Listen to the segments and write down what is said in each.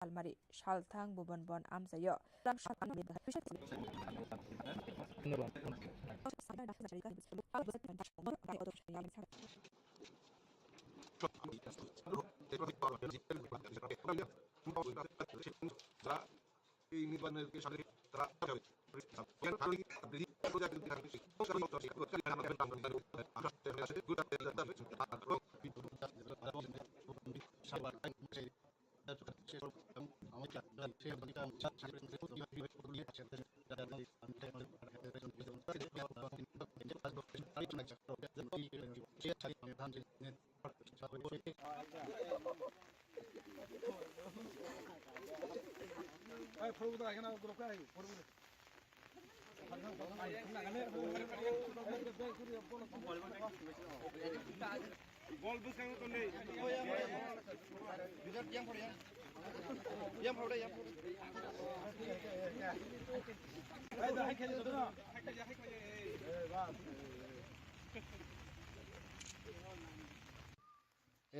Almari Shalthang Bubonbon Amzayo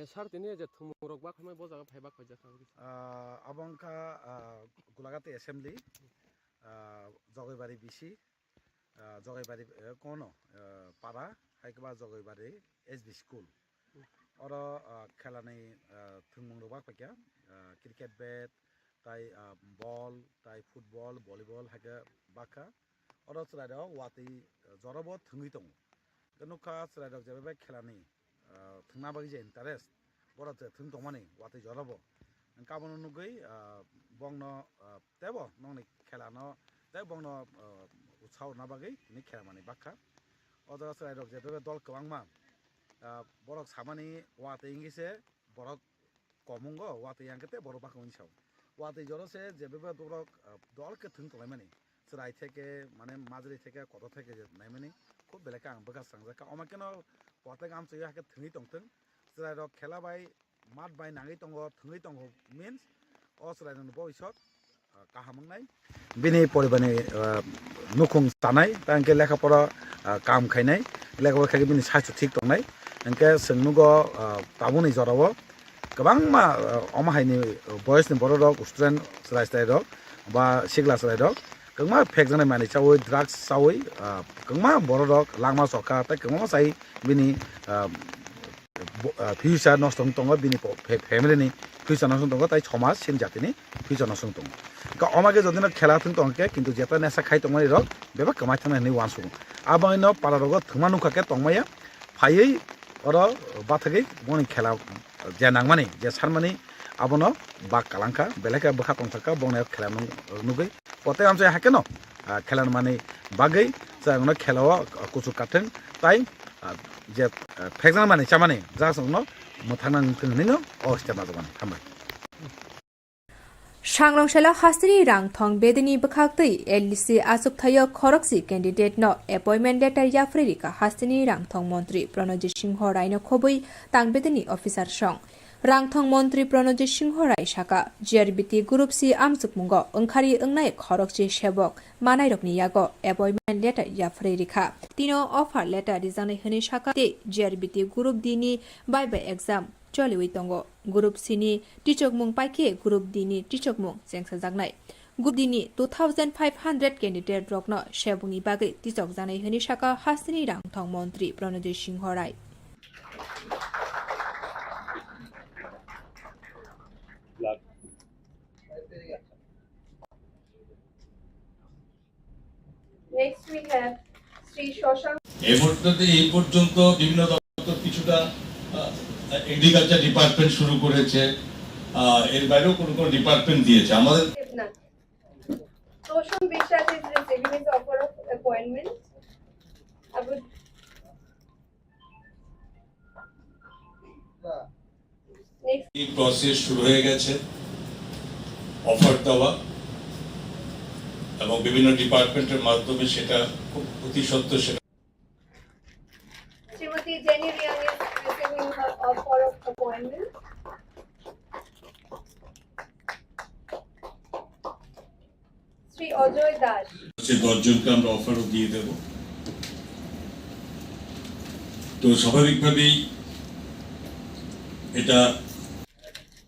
Sartini je thumurok bak hamai bojaga phaibak khoja khawri abongka Golagati Assembly Jogaibari BC Jogaibari kono para haikba Jogaibari SB School oro khelani thungmung rok bak paikya cricket bat tai ball tai football volleyball haika baka oro chraida wati jorobo thungui tongo nuka chraida jebe khelani thungna bagi je interest bora thung tongmani wati jorobo kabon nugui bongno tebo nongni khelano tai bongno utsau na bagi ni khelamani bakha odo chraida jebe dol kwangma borok samani wati ingise borok komungo wati yangkete borok bakha unsau wati jorose jebe borok dol ke thung tongmani chrai theke mane majri theke koto theke je naimani খুব বেলেগ আং বকা সাংজাকা অমাকেন পতে গাম চই হাকে থুই টংতং চরাই rock খেলা by মাত by নাঙি টং থুই টং মিন্স অ চরাই ন বইছত কাহামংনাই বিনি পরিবানি নুখুং তানাই তাंके লেখাপড়া কাম খাইনাই লেখাপড়া খাই বিনি সাইস্থ ঠিক টংনাই তাंके सोंनुगो ताबुनि जराव गोबां मा अमाहायनि बयसनि बर रक स्टुडेन्ट चराय चराय रक बा सिगला चराय रक kengma fek jana mani chawi drugs chawi kengma borok langma soka tai kengma sai bini future nostong tongo bini family ni future nostong tongo tai somas sin jatini future nostong tongo ka omage jodina khela thung tongke kintu jeta nesa khai tongmani rok beba kamai thana ni wansu abaino pararogo thuma nukhake tongmaya phaiei oro bathagi boni khela je nangmani je sarmani abono bak kalangka beleka bokha tongthaka bongna khela nugui পতে আমছে হাকে ন খেলান মানে বাগৈ জাগনো খেলাও কুচু কাটেন তাই যে ফেকজান মানে চামানে যা সঙ্গনো মথানাং থংনিনো অস্তে মাজবান হামবাই Shanglongshela Hastri Rangthong Bedini Bakhaktui LDC Asukthaya Khoroksi candidate no appointment letter Yafrika Hastini Rangthong Montri Pranojit Singh Rai no khobui tang bedini officer song Rangthong Montri Pranojit Singh Rai Shaka GRBT Group C Amsukmungo Angkhari Angnai Khorokchi Shebok Manai Rokni Yago appointment letter Yafrika Tino offer letter rizanai hini Shaka te GRBT Group Dini by exam Choli tongo Group Sini Tichokmung Paike Group Dini Tichokmung Sengsa Jagnai Group Dini 2500 candidate rokno Shebungi Bagi Tichok Janai Hini Shaka Hastini Rangthong Montri Pranojit Singh Rai Next we have Sri Shoshank. এই পর্যন্ত বিভিন্ন দপ্তর কিছুটা agriculture department শুরু করেছে এর বাইরেও কোন কোন ডিপার্টমেন্ট দিয়েছে আমাদের Roshan Bishrat is receiving his offer of appointment. এই প্রসেস শুরু হয়ে গেছে অফার দেওয়া এবং বিভিন্ন ডিপার্টমেন্টের মাধ্যমে সেটা খুব অতি সত্ত্বর সেটা Srimati Jenny Riang is receiving her offer of appointment. Sri Ajoy Das. 10 জনকে আমরা অফারও দিয়ে দেব তো স্বাভাবিকভাবেই এটা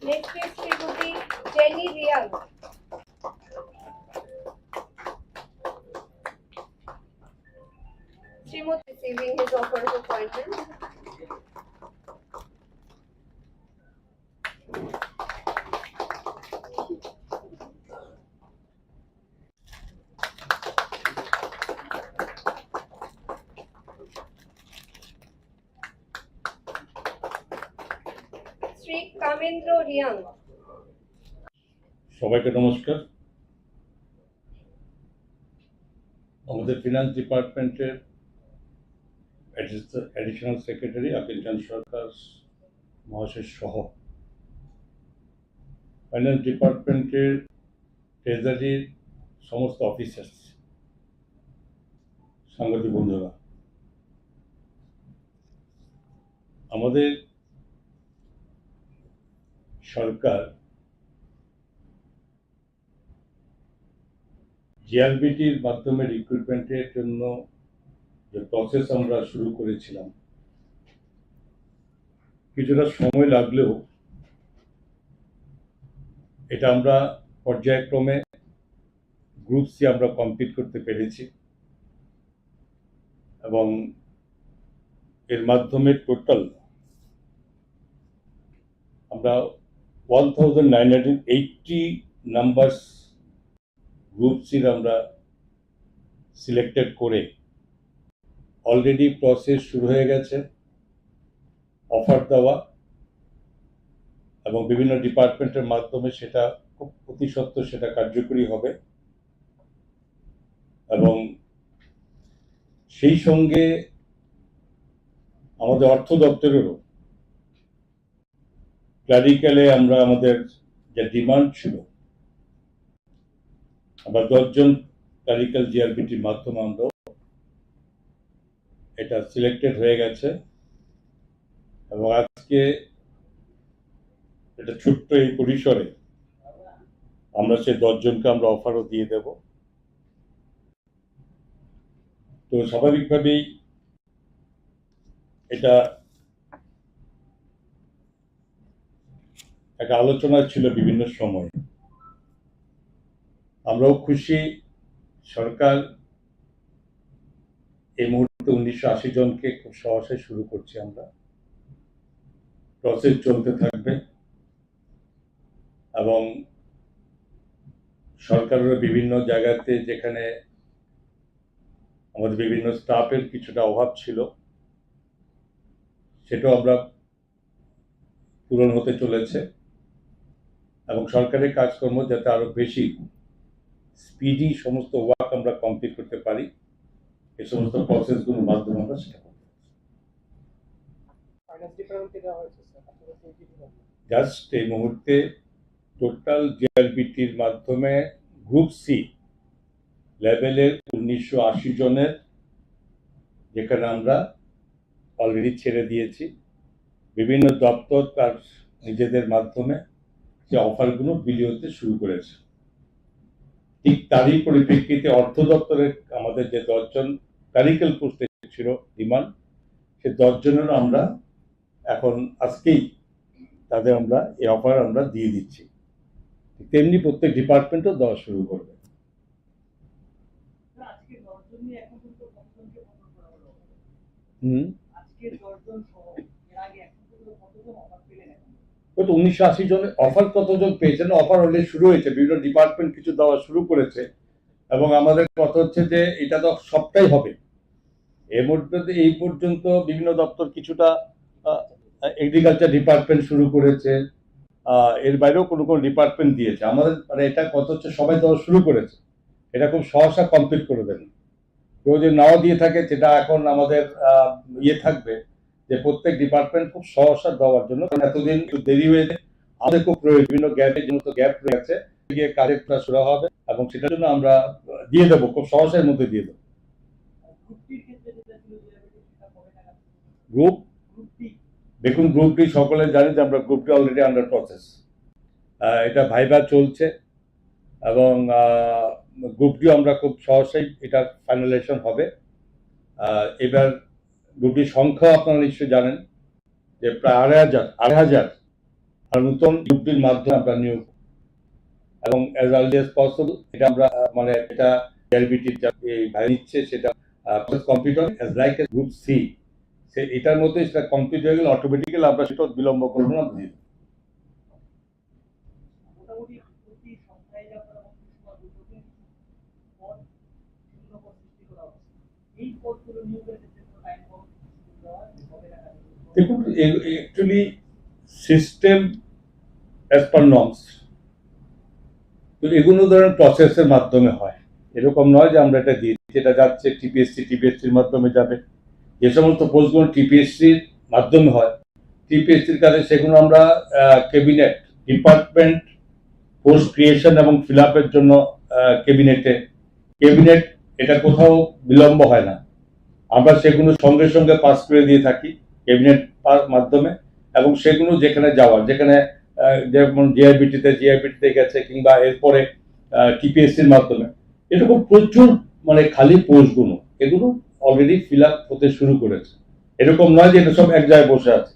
Next is Srimati Jenny Riang. Riang. Srimati receiving his offer of appointment. Sri Kamendra Riang. সবাইকে নমস্কার। আমাদের ফিনান্স ডিপার্টমেন্টের অ্যাডিশনাল সেক্রেটারি আকিলচাঁদ সরকার মহাশয় সহ ফাইন্যান্স ডিপার্টমেন্টের ট্রেজারির সমস্ত অফিসার্স, সাংবাদিক বন্ধুরা, আমাদের সরকার জিআরবিটির মাধ্যমে রিক্রুটমেন্টের জন্য যে প্রসেস আমরা শুরু করেছিলাম, কিছুটা সময় লাগলেও এটা আমরা পর্যায়ক্রমে গ্রুপ সি আমরা কমপ্লিট করতে পেরেছি এবং এর মাধ্যমে টোটাল আমরা 1980 নাম্বারস গ্রুপ সির আমরা সিলেক্টেড করে অলরেডি প্রসেস শুরু হয়ে গেছে। অফার দেওয়া এবং বিভিন্ন ডিপার্টমেন্টের মাধ্যমে সেটা খুব অতি সত্বর সেটা কার্যকরী হবে এবং সেই সঙ্গে আমাদের অর্থ দপ্তরেরও ক্লারিক্যালে আমরা আমাদের যে ডিমান্ড ছিল, আমরা 10 জন ক্লারিক্যাল জিআরবিটির মাধ্যমে আমরা এটা সিলেক্টেড হয়ে গেছে এবং আজকে এটা ছোট্ট এই পরিসরে আমরা সেই 10 জনকে আমরা অফারও দিয়ে দেব। তো স্বাভাবিকভাবেই এটা একটা আলোচনা ছিল বিভিন্ন সময়। আমরাও খুশি, সরকার এই মুহূর্তে 1980 জনকে খুব সহজে শুরু করছি আমরা। প্রসেস চলতে থাকবে এবং সরকারের বিভিন্ন জায়গাতে যেখানে আমাদের বিভিন্ন স্টাফের কিছুটা অভাব ছিল সেটাও আমরা পূরণ হতে চলেছে এবং সরকারের কাজকর্ম যাতে আরো বেশি স্পিডি সমস্ত ওয়ার্ক আমরা কমপ্লিট করতে পারি, এই সমস্ত প্রসেসগুলোর মাধ্যমে আমরা সেটা করতে জাস্ট এই মুহূর্তে টোটাল জিআরবিটির মাধ্যমে গ্রুপ সি লেভেলের 1980 জনের যেখানে আমরা অলরেডি ছেড়ে দিয়েছি, বিভিন্ন দপ্তর তার নিজেদের মাধ্যমে যে অফারগুলো বিলি হতে শুরু করেছে। ঠিক তারই পরিপ্রেক্ষিতে অর্থ দপ্তরের আমাদের যে 10 জন ক্লারিক্যাল পোস্টে ছিল ডিমান্ড, সে 10 জনেরও আমরা এখন আজকেই তাদের আমরা এই অফার আমরা দিয়ে দিচ্ছি। তেমনি প্রত্যেক ডিপার্টমেন্টও দেওয়া শুরু করবে। তো 1980 জনের অফার কতজন পেয়েছেন? অফার অলরেডি শুরু হয়েছে, বিভিন্ন ডিপার্টমেন্ট কিছু দেওয়া শুরু করেছে এবং আমাদের কথা হচ্ছে যে এটা তো সবটাই হবে। এর মধ্যে এই পর্যন্ত বিভিন্ন দপ্তর কিছুটা এগ্রিকালচার ডিপার্টমেন্ট শুরু করেছে, এর বাইরেও কোনো কোনো ডিপার্টমেন্ট দিয়েছে। আমাদের মানে এটা কথা হচ্ছে সবাই দেওয়া শুরু করেছে, এটা খুব সহসা কমপ্লিট করে দেন। কেউ যদি নাও দিয়ে থাকে সেটা এখন আমাদের থাকবে যে প্রত্যেক ডিপার্টমেন্ট খুব সহসা দেওয়ার জন্য, কারণ এতদিন দেরি হয়েছে, আমাদের খুব প্রয়োজন। বিভিন্ন গ্যাপের জন্য গ্যাপ রয়েছে, গিয়ে কাজেরটা শুরু হবে এবং সেটার জন্য আমরা দিয়ে দেবো, খুব সহসার মধ্যে দিয়ে দেবো। গ্রুপ দেখুন, গ্রুপটি সকলে জানে যে আমরা গ্রুপটি অলরেডি আন্ডার প্রসেস, এটা ভাইবা চলছে এবং গ্রুপটিও আমরা খুব সহজেই এটার ফাইনালাইজেশন হবে। এবার গ্রুপটির সংখ্যা আপনারা নিশ্চয়ই জানেন যে প্রায় 2,500 আর নতুন গ্রুপটির মাধ্যমে আমরা নিয়োগ এবং অ্যাজ আর্লি অ্যাজ পসিবল এটা আমরা মানে এটা জিআরবিটি নিচ্ছে সেটা কমপ্লিট হবে as like a group C, সে এটার মধ্যে সেটা কমপ্লিট হয়ে গেলে অটোমেটিক্যালি আমরা সেটা বিলম্ব করবো না। দেখুন actually system as per norms, তো এগুলো ধরেন প্রসেসের মাধ্যমে হয়, এরকম নয় যে আমরা এটা দিই, যেটা যাচ্ছে টিপিএসসির মাধ্যমে যাবে। যে সমস্ত পোস্টগুলো টিপিএসসির মাধ্যমে হয়, টিপিএসসির কাজে সেগুলো আমরা ক্যাবিনেট ডিপার্টমেন্ট পোস্ট ক্রিয়েশন এবং ফিল আপের জন্য ক্যাবিনেট এটা কোথাও বিলম্ব হয় না, আমরা সেগুলো সঙ্গে সঙ্গে পাস করে দিয়ে থাকি ক্যাবিনেট মাধ্যমে। এবং সেগুলো যেখানে যাওয়ার, যেখানে যেমন জিআইবিটিতে গেছে কিংবা এরপরে টিপিএসসির মাধ্যমে, এরকম প্রচুর মানে খালি পোস্টগুলো এগুলো অলরেডি ফিল আপ হতে শুরু করেছে। এরকম নয় যে এটা সব এক জায়গায় বসে আছে,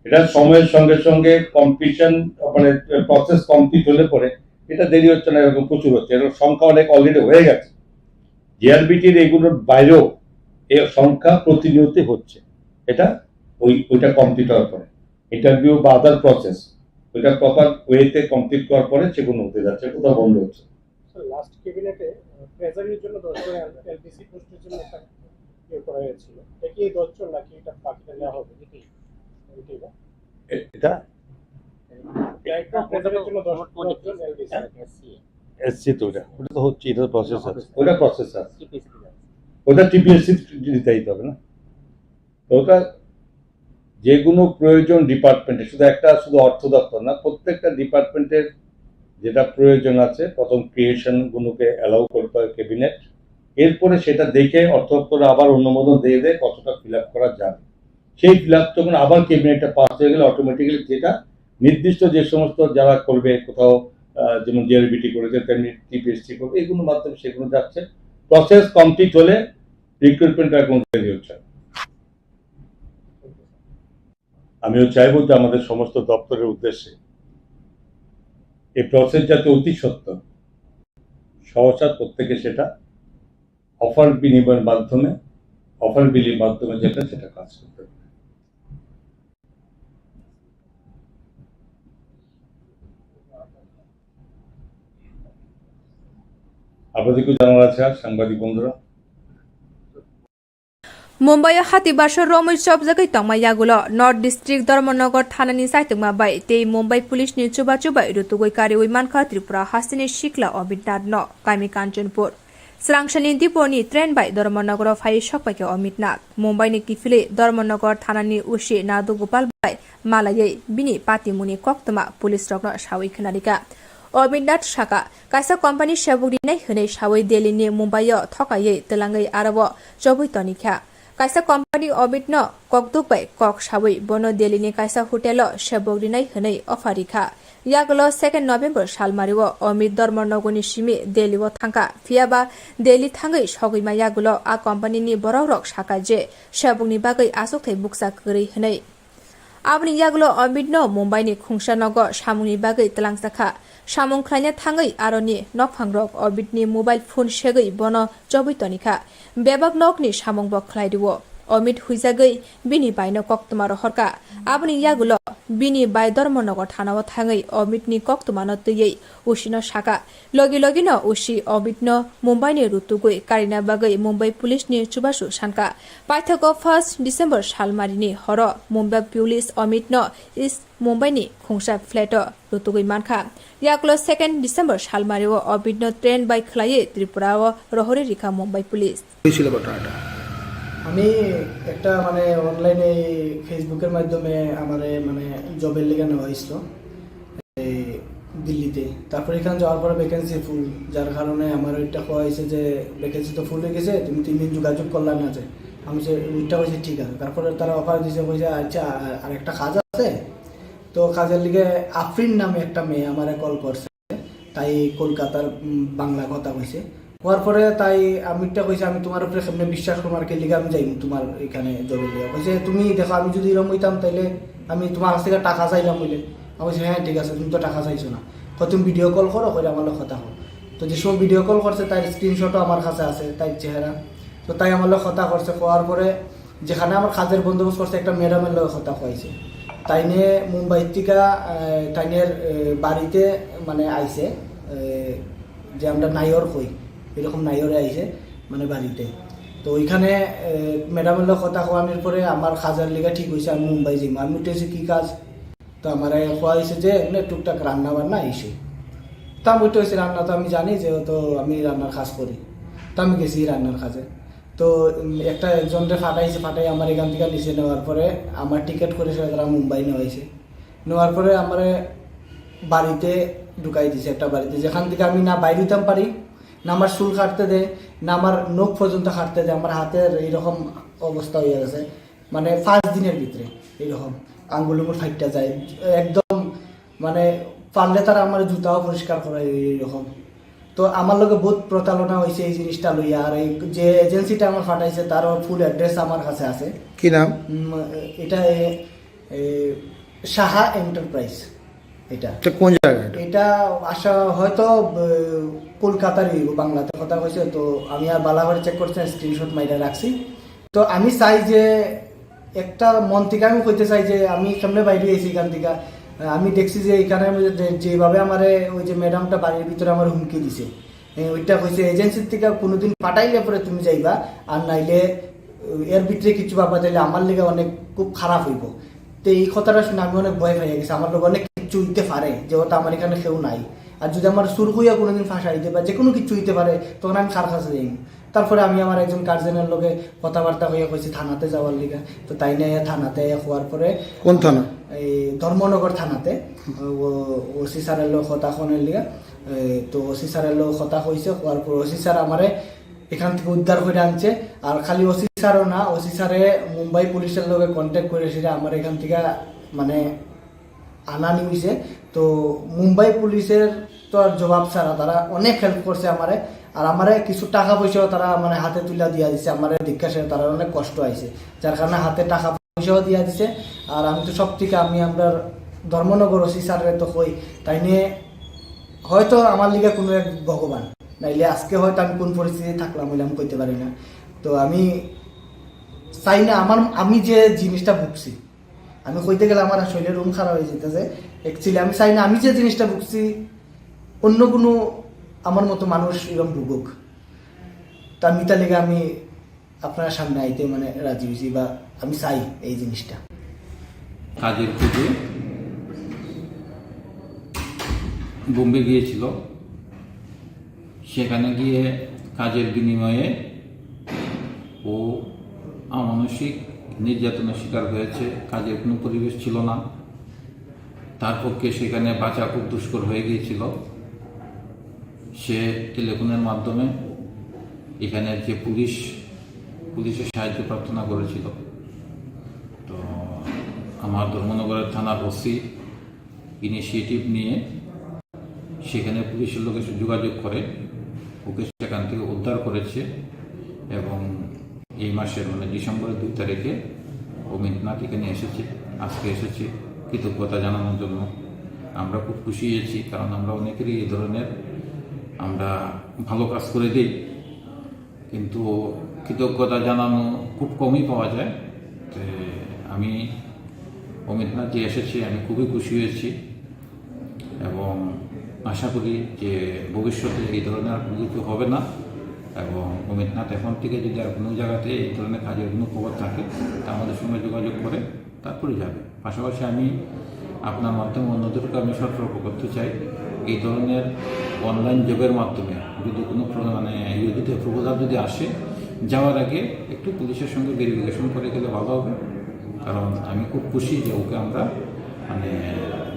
এটা সময়ের সঙ্গে সঙ্গে কমপ্লিশন মানে প্রসেস কমপ্লিট হলে পরে এটা দেরি হচ্ছে না, এরকম প্রচুর হচ্ছে, এর সংখ্যা অনেক অলরেডি হয়ে গেছে। জিআরবিটির এগুলোর বাইরেও এর সংখ্যা প্রতিনিয়ত হচ্ছে, এটা ওইটা কমপ্লিট হওয়ার পরে ইন্টারভিউ বা আদার প্রসেস ওইটা প্রপার ওয়েতে কমপ্লিট করার পরে সেগুলো হতে যাচ্ছে, কোথাও বন্ধ হচ্ছে। লাস্ট ক্যাবিনেটে ট্রেজারির জন্য 10 জন এলবিসি পোস্টের জন্য একটা করা হয়েছিল, এটা কি 10 জন নাকি এটা বাকিটা নেওয়া হবে? এটা ট্রেজারির জন্য 10 জন এলবিসি এসসি তো ওটা তো হচ্ছে, এটা প্রসেস আছে, ওটা প্রসেস আছে, ওটা টিপিএসসি দিতে হবে না। তো ওটা যেগুলো প্রয়োজন ডিপার্টমেন্টে, শুধু অর্থ দপ্তর না, প্রত্যেকটা ডিপার্টমেন্টের যেটা প্রয়োজন আছে, প্রথম ক্রিয়েশন গুলোকে অ্যালাউ করতে হয় ক্যাবিনেট, এরপরে সেটা দেখে অর্থ দপ্তর আবার অনুমোদন দিয়ে দেয় কতটা ফিল আপ করা যাবে। সেই ফিল আপ তখন আবার ক্যাবিনেটটা পাস হয়ে গেলে অটোমেটিক্যালি যেটা নির্দিষ্ট যে সমস্ত যারা করবে, কোথাও যেমন জিআরবিটি করেছে তেমনি টিপিএসসি করবে, এগুলোর মাধ্যমে সেগুলো যাচ্ছে। প্রসেস কমপ্লিট হলে রিক্রুটমেন্ট এখন তৈরি হচ্ছে। আমিও চাইবো যে আমাদের সমস্ত দপ্তরের উদ্দেশ্যে এই প্রসেস যাতে অতি সত্ত্বর সহসা প্রত্যেকে সেটা অফার বিলির মাধ্যমে যেটা সেটা কাজ করতে হবে। আপনাদেরকেও জানার আছে আর সাংবাদিক বন্ধুরা, मुंबई हातीबार रमै सब जगै तंगमायागुलो नर्थ डिस्ट्रिक्ट धर्मनगर थानानि साइतमा बाय ते मुंबई पुलिस नि चुबा चुबाय रुतुगै कारिवै मानखा त्रिपुरा हासिनि शिखला अमितनाथ न कामी कांचनपुर स्रांगसानि दिपनि ट्रेन बाय धर्मनगर फाइ सकपाके अमितनाथ मुंबई नि किफिले धर्मनगर थानानि उशी नादु गोपाल बाय मालायै बिनि पातिमुनि कक्तमा पुलिस रग्न सावै खनारिका अमितनाथ शाखा काइसा कम्पानी सेबुगदिनाय होनै सावै दिल्लीनि मुंबईयाव थकायै तेलांगै आरब जबै तनिखा काइसा कम्पानी अमित न ककदुबाय कक सावै बन दिल्लीनि काइसा होटेल सेबुगदिनाय होनै अफारिखा यागलो 2 नभेम्बर सालमारिव अमित धर्मनगरनि सिमी दिल्लीव थांखा फियाबा दिल्ली थांगै सगैमा यागलो आ कम्पानीनि बरौरक शाखा जे सेबुगनि बागै आसुखै बुकसा गरै होनै आबनि यागलो अमित न मुंबईनि खुंसानगर सामुनि बागै तलांसाखा सामुं ख्लायनो थाङै आरनि नफांरक अमितनि मोबाइल फोन सेगै बन जबै तनिखा बेबाग नकनि सामुं बख्लायदिवो अमित हुइजागै बिनि बायनो कक्तमा रहरका आबनि यागुलो बिनि बाय धर्मनगर थानाव थाङै अमितनि कक्तमानो तयै उसिनो शाखा लगी लगिन उसी अमितन मुंबईनि रुतुगै कारिना बागै मुंबई पुलिसनि चुबासु सानका पाइथागो 1 डिसेम्बर सालमारिनि हर मुंबई पुलिस अमितन इस मुंबईनि खुंसा फ्लेट रुतुगै मानखा यागुलो 2 डिसेम्बर सालमारिव अमितन ट्रेन बाय खलायै त्रिपुराव रहरे रिखा मुंबई पुलिस ছিল ঘটনাটা। আমি একটা মানে অনলাইনে ফেসবুকের মাধ্যমে আমারে মানে জবের লেগে নেওয়া হয়েছিল এই দিল্লিতে। তারপরে এখানে যাওয়ার পরে ভ্যাকেন্সি ফুল, যার কারণে আমার ওইটা কোয়া হয়েছে যে ভ্যাকেন্সি তো ফুল হয়ে গেছে, তুমি 3 দিন যোগাযোগ করলাম না। যে আমি যে ওইটা হয়েছে ঠিক আছে। তারপরে তারা অফার দিয়েছে, বলছে আচ্ছা আর একটা কাজ আছে, তো কাজের লিগে আফরিন নামে একটা মেয়ে আমারে কল করছে, তাই কলকাতার বাংলা কথা কইছে। হওয়ার পরে তাই আমিরটা কইছে আমি তোমার উপরে সামনে বিশ্বাস করবো আর কে লিগে আমি যাই তোমার এখানে জবের লিগে। কইছে তুমি দেখো আমি যদি এরকম হইতাম তাইলে আমি তোমার কাছ থেকে টাকা চাইলাম বলে। আমি বলছি হ্যাঁ ঠিক আছে, তুমি তো টাকা চাইছো না। তুমি ভিডিও কল করো করে আমার লোক কথা হোক। তো যে সময় ভিডিও কল করছে তার স্ক্রিনশটও আমার কাছে আছে তাই চেহারা। তো তাই আমার লোক কথা করছে, হওয়ার পরে যেখানে আমার কাজের বন্দোবস্ত করছে একটা ম্যাডামের লোক কথা হয়েছে, তাই নিয়ে মুম্বাই থেকে তাইনের বাড়িতে মানে আইছে, যে আমরা নাইয়র কই এরকম নাইয়রে আইছে মানে বাড়িতে। তো ওইখানে ম্যাডামের লোক কথা হওয়ানোর পরে আমার কাজের লিগা ঠিক হয়েছে, আমি মুম্বাই যাই। আমি উঠেছি কী কাজ, তো আমার খোয়া হয়েছে যে এমনি টুকটাক রান্না বান্না এসে। তো আমি উঠে হয়েছি রান্না, তো আমি জানি যে তো আমি রান্নার কাজ করি, তো আমি গেছি রান্নার কাজে। তো একজনকে ফাটাই আমার এখান থেকে নিচে নেওয়ার পরে আমার টিকিট করেছে তারা মুম্বাই নেওয়াইছে। নেওয়ার পরে আমার বাড়িতে ঢুকাই দিছে একটা বাড়িতে, যেখান থেকে আমি না বাইরে দিতাম পারি, না আমার চুল কাটতে দেয়, না আমার নখ পর্যন্ত কাটতে দেয়। আমার হাতের এইরকম অবস্থা হয়ে গেছে, মানে 5 দিনের ভিতরে এইরকম আঙ্গুলুঙ্গুল ফাইটটা যায় একদম, মানে পারলে তারা আমার জুতাও পরিষ্কার করে এইরকম। তো আমার লোকে বহুত প্রতারণা হয়েছে এই জিনিসটা লইয়া। আর এই যে এজেন্সিটা আমার ফাটাইছে তারও ফুল অ্যাড্রেস আমার কাছে আছে। কি নাম? এটা সাহা এন্টারপ্রাইজ। এটা কোন জায়গায়? এটা আসা হয়তো কলকাতারই, বাংলাতে কথা হয়েছে। তো আমি আর বালাবাড়ি চেক করছি, স্ক্রিনশট মাইরা রাখছি। তো আমি চাই যে একটা মন থেকে আমি কইতে চাই যে আমি সামনে বাইরে এসেছি এখান থেকে। আমি দেখছি যে এখানে যেভাবে আমার ওই যে ম্যাডামটা বাড়ির ভিতরে আমার হুমকি দিছে, ওইটা কইছে এজেন্সির থেকে কোনোদিন পাঠাইলে পরে তুমি যাইবা, আর নাইলে এর ভিতরে কিছু বাবা তাইলে আমার লেগে অনেক খুব খারাপ হইব। তো এই কথাটা শুনে আমি অনেক ভয় পেয়ে গেছি, আমার লোক অনেক কিছু হইতে পারে, যেহেতু আমার এখানে কেউ নাই। আর যদি আমার সুর হইয়া কোনোদিন ফাঁসাই দিতে বা যে কোনো কিছু হইতে পারে, তখন আমি কার কাছে যাই। তারপরে আমি আমার একজন গার্জেনের লোকে কথাবার্তা হইয়া কইছি থানাতে যাওয়ার লিগা। তো তাই নিয়ে থানাতে হওয়ার পরে, কোন থানা? এই ধর্মনগর থানাতে ওসি স্যারের লোক কথা শোনের লিগা। তো ওসি স্যারের লোক কথা হয়েছে, হওয়ার পর ওসি স্যার আমারে এখান থেকে উদ্ধার করে আনছে। আর খালি ওসি স্যারও না, ওসি স্যারে মুম্বাই পুলিশের লোকে কন্ট্যাক্ট করেছিল আমার এখান থেকে মানে আনা নিয়েছে। তো মুম্বাই পুলিশের তো আর জবাব ছাড়া তারা অনেক হেল্প করছে আমারে। আর আমারে কিছু টাকা পয়সাও তারা মানে হাতে তুলে দিয়া দিছে। আমার জিজ্ঞাসা তারা অনেক কষ্ট আইছে, যার কারণে হাতে টাকা পয়সাও দিয়া দিছে। আর আমি তো সব থেকে আমরা ধর্মনগর ওসি স্যারের তো কই, তাই নিয়ে হয়তো আমার লিগে কোনো এক ভগবান, নাইলে আজকে হয়তো আমি কোন পরিস্থিতি থাকলাম বলে আমি কইতে পারি না। তো আমি চাই না আমি যে জিনিসটা ভুগছি, আমি কইতে গেলে আমার শরীরের রুম খারাপ হয়ে যেতেছে। অ্যাকচুয়ালি আমি চাই না আমি যে জিনিসটা ভুগছি অন্য কোনো আমার মতো মানুষ এরকম ভুগুক। তা আমি তার লেগে আমি আপনার সামনে আইতে মানে রাজি হয়েছি, বা আমি চাই এই জিনিসটা। কাজের খোঁজে বোম্বে গিয়েছিল, সেখানে গিয়ে কাজের বিনিময়ে ও অমানসিক নির্যাতনের শিকার হয়েছে। কাজের কোনো পরিবেশ ছিল না, তার পক্ষে সেখানে বাঁচা খুব দুষ্কর হয়ে গিয়েছিল। সে টেলিফোনের মাধ্যমে এখানের যে পুলিশের সাহায্য প্রার্থনা করেছিল। তো আমার ধর্মনগরের থানার ওসি ইনিশিয়েটিভ নিয়ে সেখানে পুলিশের লোক এসে যোগাযোগ করে ওকে সেখান থেকে উদ্ধার করেছে। এবং এই মাসের মানে ডিসেম্বরের 2 তারিখে ও মিটনাথ এখানে এসেছে, আজকে এসেছে কৃতজ্ঞতা জানানোর জন্য। আমরা খুব খুশি হয়েছি, কারণ আমরা অনেকেরই এই ধরনের আমরা ভালো কাজ করে দিই, কিন্তু কৃতজ্ঞতা জানানো খুব কমই পাওয়া যায়। তো আমি অমিতনাথ যে এসেছে আমি খুবই খুশি হয়েছি, এবং আশা করি যে ভবিষ্যতে এই ধরনের আর কোনো কিছু হবে না। এবং অমিতনাথ এখন থেকে যদি আর কোনো জায়গাতে এই ধরনের কাজের কোনো খবর থাকে তা আমাদের সঙ্গে যোগাযোগ করে তারপরে যাবে। পাশাপাশি আমি আপনার মাধ্যমে অন্যদেরকে আমি সতর্ক করতে চাই, এই ধরনের অনলাইন জবের মাধ্যমে যদি কোনো মানে যদি প্রপোজাল যদি আসে, যাওয়ার আগে একটু পুলিশের সঙ্গে ভেরিফিকেশন করে গেলে ভালো হবে। কারণ আমি খুব খুশি যে ওকে আমরা মানে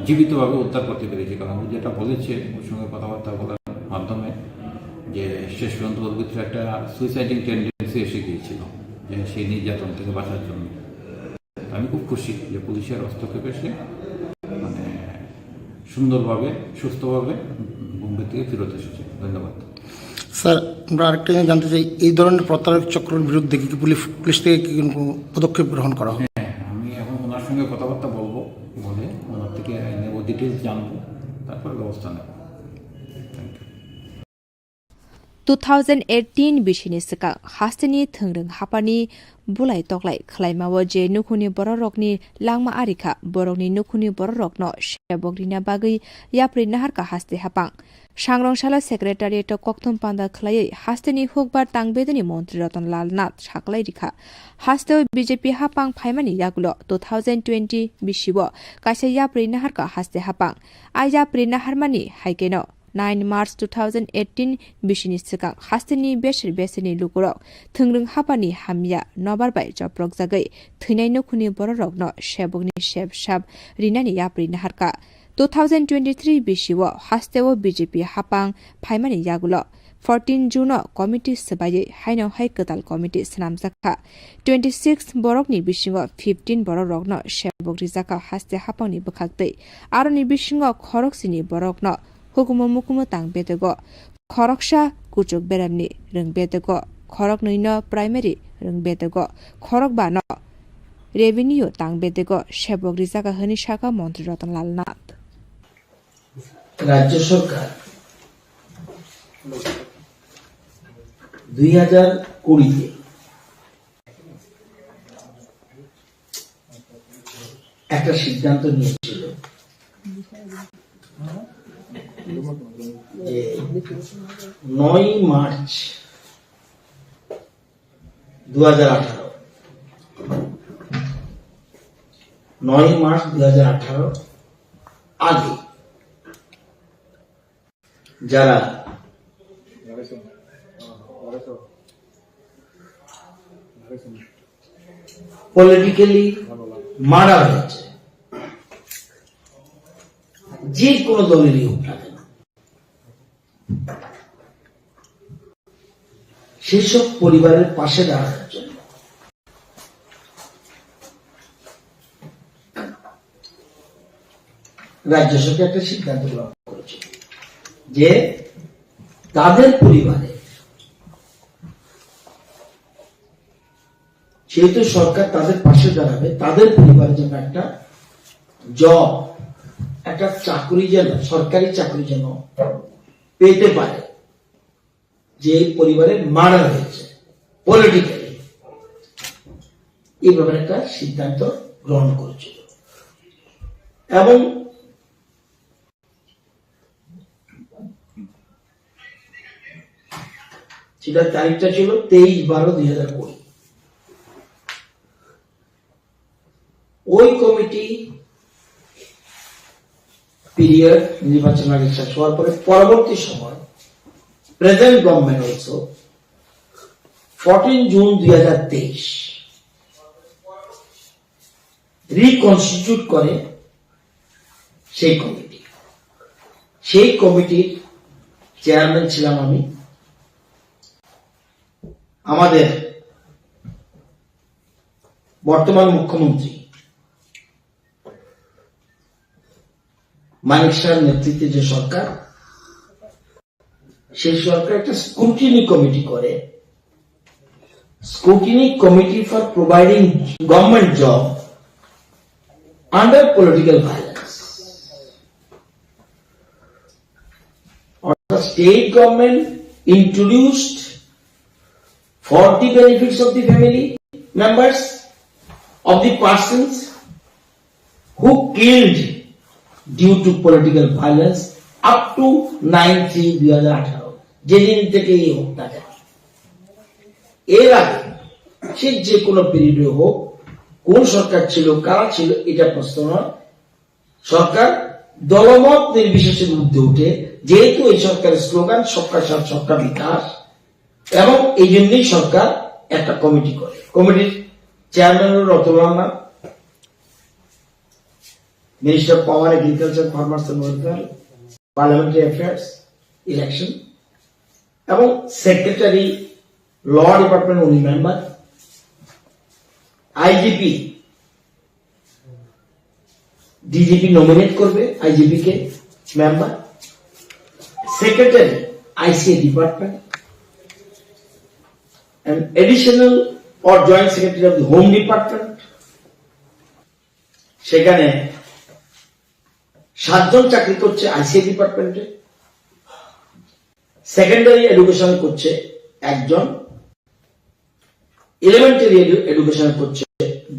জীবিতভাবে উদ্ধার করতে পেরেছি। কারণ ও যেটা বলেছে ওর সঙ্গে কথাবার্তা বলার মাধ্যমে যে শেষ পর্যন্ত ওর ভিতরে একটা সুইসাইডিং টেন্ডেন্সি এসে গিয়েছিল, যে সেই নির্যাতন থেকে বাঁচার জন্য। আমি খুব খুশি যে পুলিশের হস্তক্ষেপে সে মানে সুন্দরভাবে সুস্থভাবে বোম্বে থেকে ফেরত এসেছে। ধন্যবাদ স্যার। আমরা আরেকটা জিনিস জানতে চাই, এই ধরনের প্রতারক চক্রের বিরুদ্ধে কি পুলিশ থেকে কি কোনো পদক্ষেপ গ্রহণ করা হয়? হ্যাঁ, আমি এখন ওনার সঙ্গে কথাবার্তা বলবো, বলে ওনার থেকে নেব ডিটেলস জানবো, তারপর তারপর ব্যবস্থা নেব। Thank you. 2018 बिसिनि सिगां हास्टेनि थोंरों हापानि बुलाय तगलाय खालायमावो जे नुखुनि बर' रकनि लांमा आरिखा बर'नि नुखुनि बर' रकनो शेबगरिना बागै याप्रि नाहारका हास्ते हापां सांग्रंशाला सेक्रेटारियेट कक्थुम पान्दा खलायै हास्तेनि हुकबार तांबेदनि मन्त्री रतनलाल नाथ साकलाय रिखा हास्तेव बीजेपी हापां फाइमानि यागुलो 2020 बिसिबो कासे याप्रि नाहारका हास्ते हापां आइ याप्रि नाहारमानि हाइकेनो 9 मार्च 2018 बिसिनि सिगां हास्तेनि बेसर बेसरनि लुगुरक थोंरों हापानि हामिया नबारबाय जप्रक जागै थैनाय नखुनि बर' रकनो शेबगनि शेब साब रिनानि याप्रि नाहारका 2023 बिसिओ हास्तेव बीजेपी हापां फाइमानि यागुलो 14 जून कमिटि सबायै हाइनाव हाइ कताल कमिटि सनामजाखा 26 बरकनि बिसिङो 15 बर' रकनो शेबगरि जाका हास्ते हापांनि बखागदै आरोनि बिसिङो खरकसिनि बरकनो हुकुम मुकुम तां बेदगो खरकसा कुचुक बेरामनि रों बेदगो खरक नैनो प्राइमारि रों बेदगो खरक बानो रेभिनिउ तां बेदगो शेबगरि जागा हनि शाखा मन्त्री रतनलाल नाथ राज्य सरकार 2020 একটা সিদ্ধান্ত নিয়েছিল যে 9 মার্চ 2018 আগে যারা পলিটিক্যালি মারা হয়েছে যে কোনো দলেরই হোক না কেন সেসব পরিবারের পাশে দাঁড়ানোর জন্য রাজ্য সরকার একটা সিদ্ধান্ত গ্রহণ করেছে যে তাদের পরিবারে যেহেতু সরকার তাদের পাশে দাঁড়াবে তাদের পরিবারে যেন একটা জব একটা চাকরি যেন সরকারি চাকরি যেন পেতে পারে যে পরিবারে মারা হয়েছে পলিটিক্যালি এই ব্যাপারে একটা সিদ্ধান্ত গ্রহণ করেছিল এবং সেটার তারিখটা ছিল 23/12/2020 ওই কমিটি পিরিয়ড নির্বাচন আগে শেষ হওয়ার পরে পরবর্তী সময় present government also 14 June 2023 reconstitute করে সেই কমিটির চেয়ারম্যান ছিলাম আমি আমাদের বর্তমান মুখ্যমন্ত্রী মানিক শাহর নেতৃত্বে যে সরকার সেই সরকার একটা স্ক্রুটিনি কমিটি করে scrutiny committee for providing government job under political violence অর্থাৎ state government introduced for the benefits of the family members of the persons who killed due to political violence up to 9/3/2018 যেদিন থেকে এই হত্যাকাণ্ড এর আগে সে যে কোনো পিরিয়ডে হোক কোন সরকার ছিল কারা ছিল এটা প্রশ্ন নয় সরকার দলমত নির্বিশেষে ঊর্ধ্বে উঠে যেহেতু এই সরকারের স্লোগান সবকা সাথ সবকা বিকাশ এবং এই জন্যই সরকার একটা কমিটি করে কমিটির chairman Ratan Lal Nath minister of power agriculture farmers and welfare parliamentary affairs election এবং সেক্রেটারি ল ডিপার্টমেন্ট উনি মেম্বার আইজিপি ডিজিপি নমিনেট করবে আইজিপি কে member secretary ICA department an additional or joint secretary of the home department সেখানে 7 জন চাকরি করছে ICI ডিপার্টমেন্টে, secondary education করছে 1 জন, elementary education করছে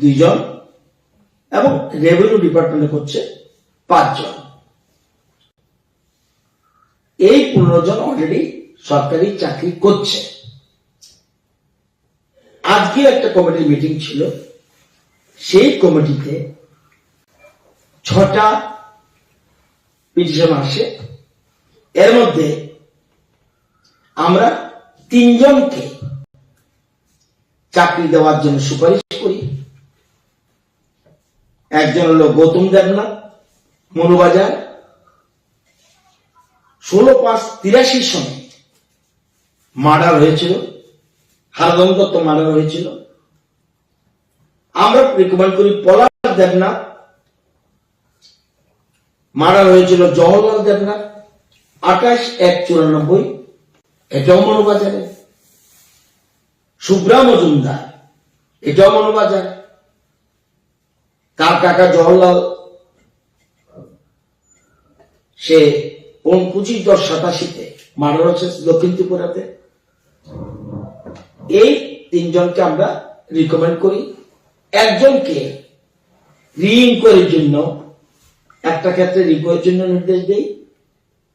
2 জন এবং রেভিনিউ ডিপার্টমেন্টে করছে 5 জন। এই 15 জন অলরেডি সরকারি চাকরি করছে। আজকে একটা কমিটির মিটিং ছিল, সেই কমিটিতে 6টা পিটিশন আসে। এর মধ্যে আমরা 3 জনকে চাকরি দেওয়ার জন্য সুপারিশ করি। একজন হলো গৌতম দেবনাথ, মনুবাজার, 16/5/83 সনে মার্ডার হয়েছিল, হারদম দত্ত মার্ডার হয়েছিল। আমরা রিকমেন্ড করি পলাশ দেবনাথ, মার্ডার হয়েছিল জওহরলাল দেবনাথ 28/1/94, এটাও মনুবাজারে। শুভ্রা মজুমদার, এটাও মনুবাজার। তার কাকা জওহরলাল, সে 25/10/87 মার্ডার হচ্ছে দক্ষিণ ত্রিপুরাতে। এই 3 জনকে আমরা রিকমেন্ড করি। একজনকে রি-ইনকোয়ারির জন্য, একটা ক্ষেত্রে রিকোয়ারির জন্য নির্দেশ দেই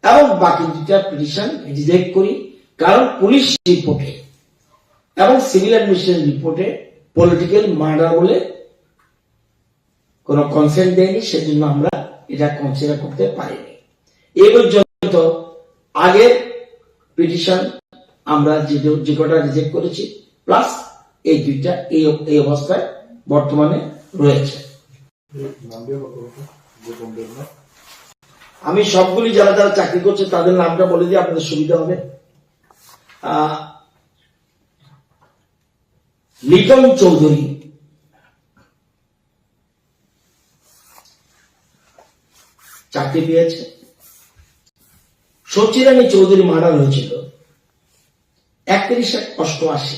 এবং বাকি 2টা পিটিশন রিজেক্ট করি, কারণ পুলিশ রিপোর্টে এবং সিভিল অ্যাডমিনিস্ট্রেশন রিপোর্টে পলিটিক্যাল মার্ডার বলে কোনো কনসেন্ট দেয়নি, সেজন্য আমরা এটা কনসিডার করতে পারিনি। এই পর্যন্ত আগের পিটিশন আমরা যে কটা রিজেক্ট করেছি প্লাস এই 2টা এই অবস্থায় বর্তমানে রয়েছে। আমি সবগুলি যারা যারা চাকরি করছে তাদের নামটা বলে দিই, আপনাদের সুবিধা হবে। লিটন চৌধুরী, চাকরি পেয়েছে। সচিরানী চৌধুরী মার্ডার হয়েছিল 31/88,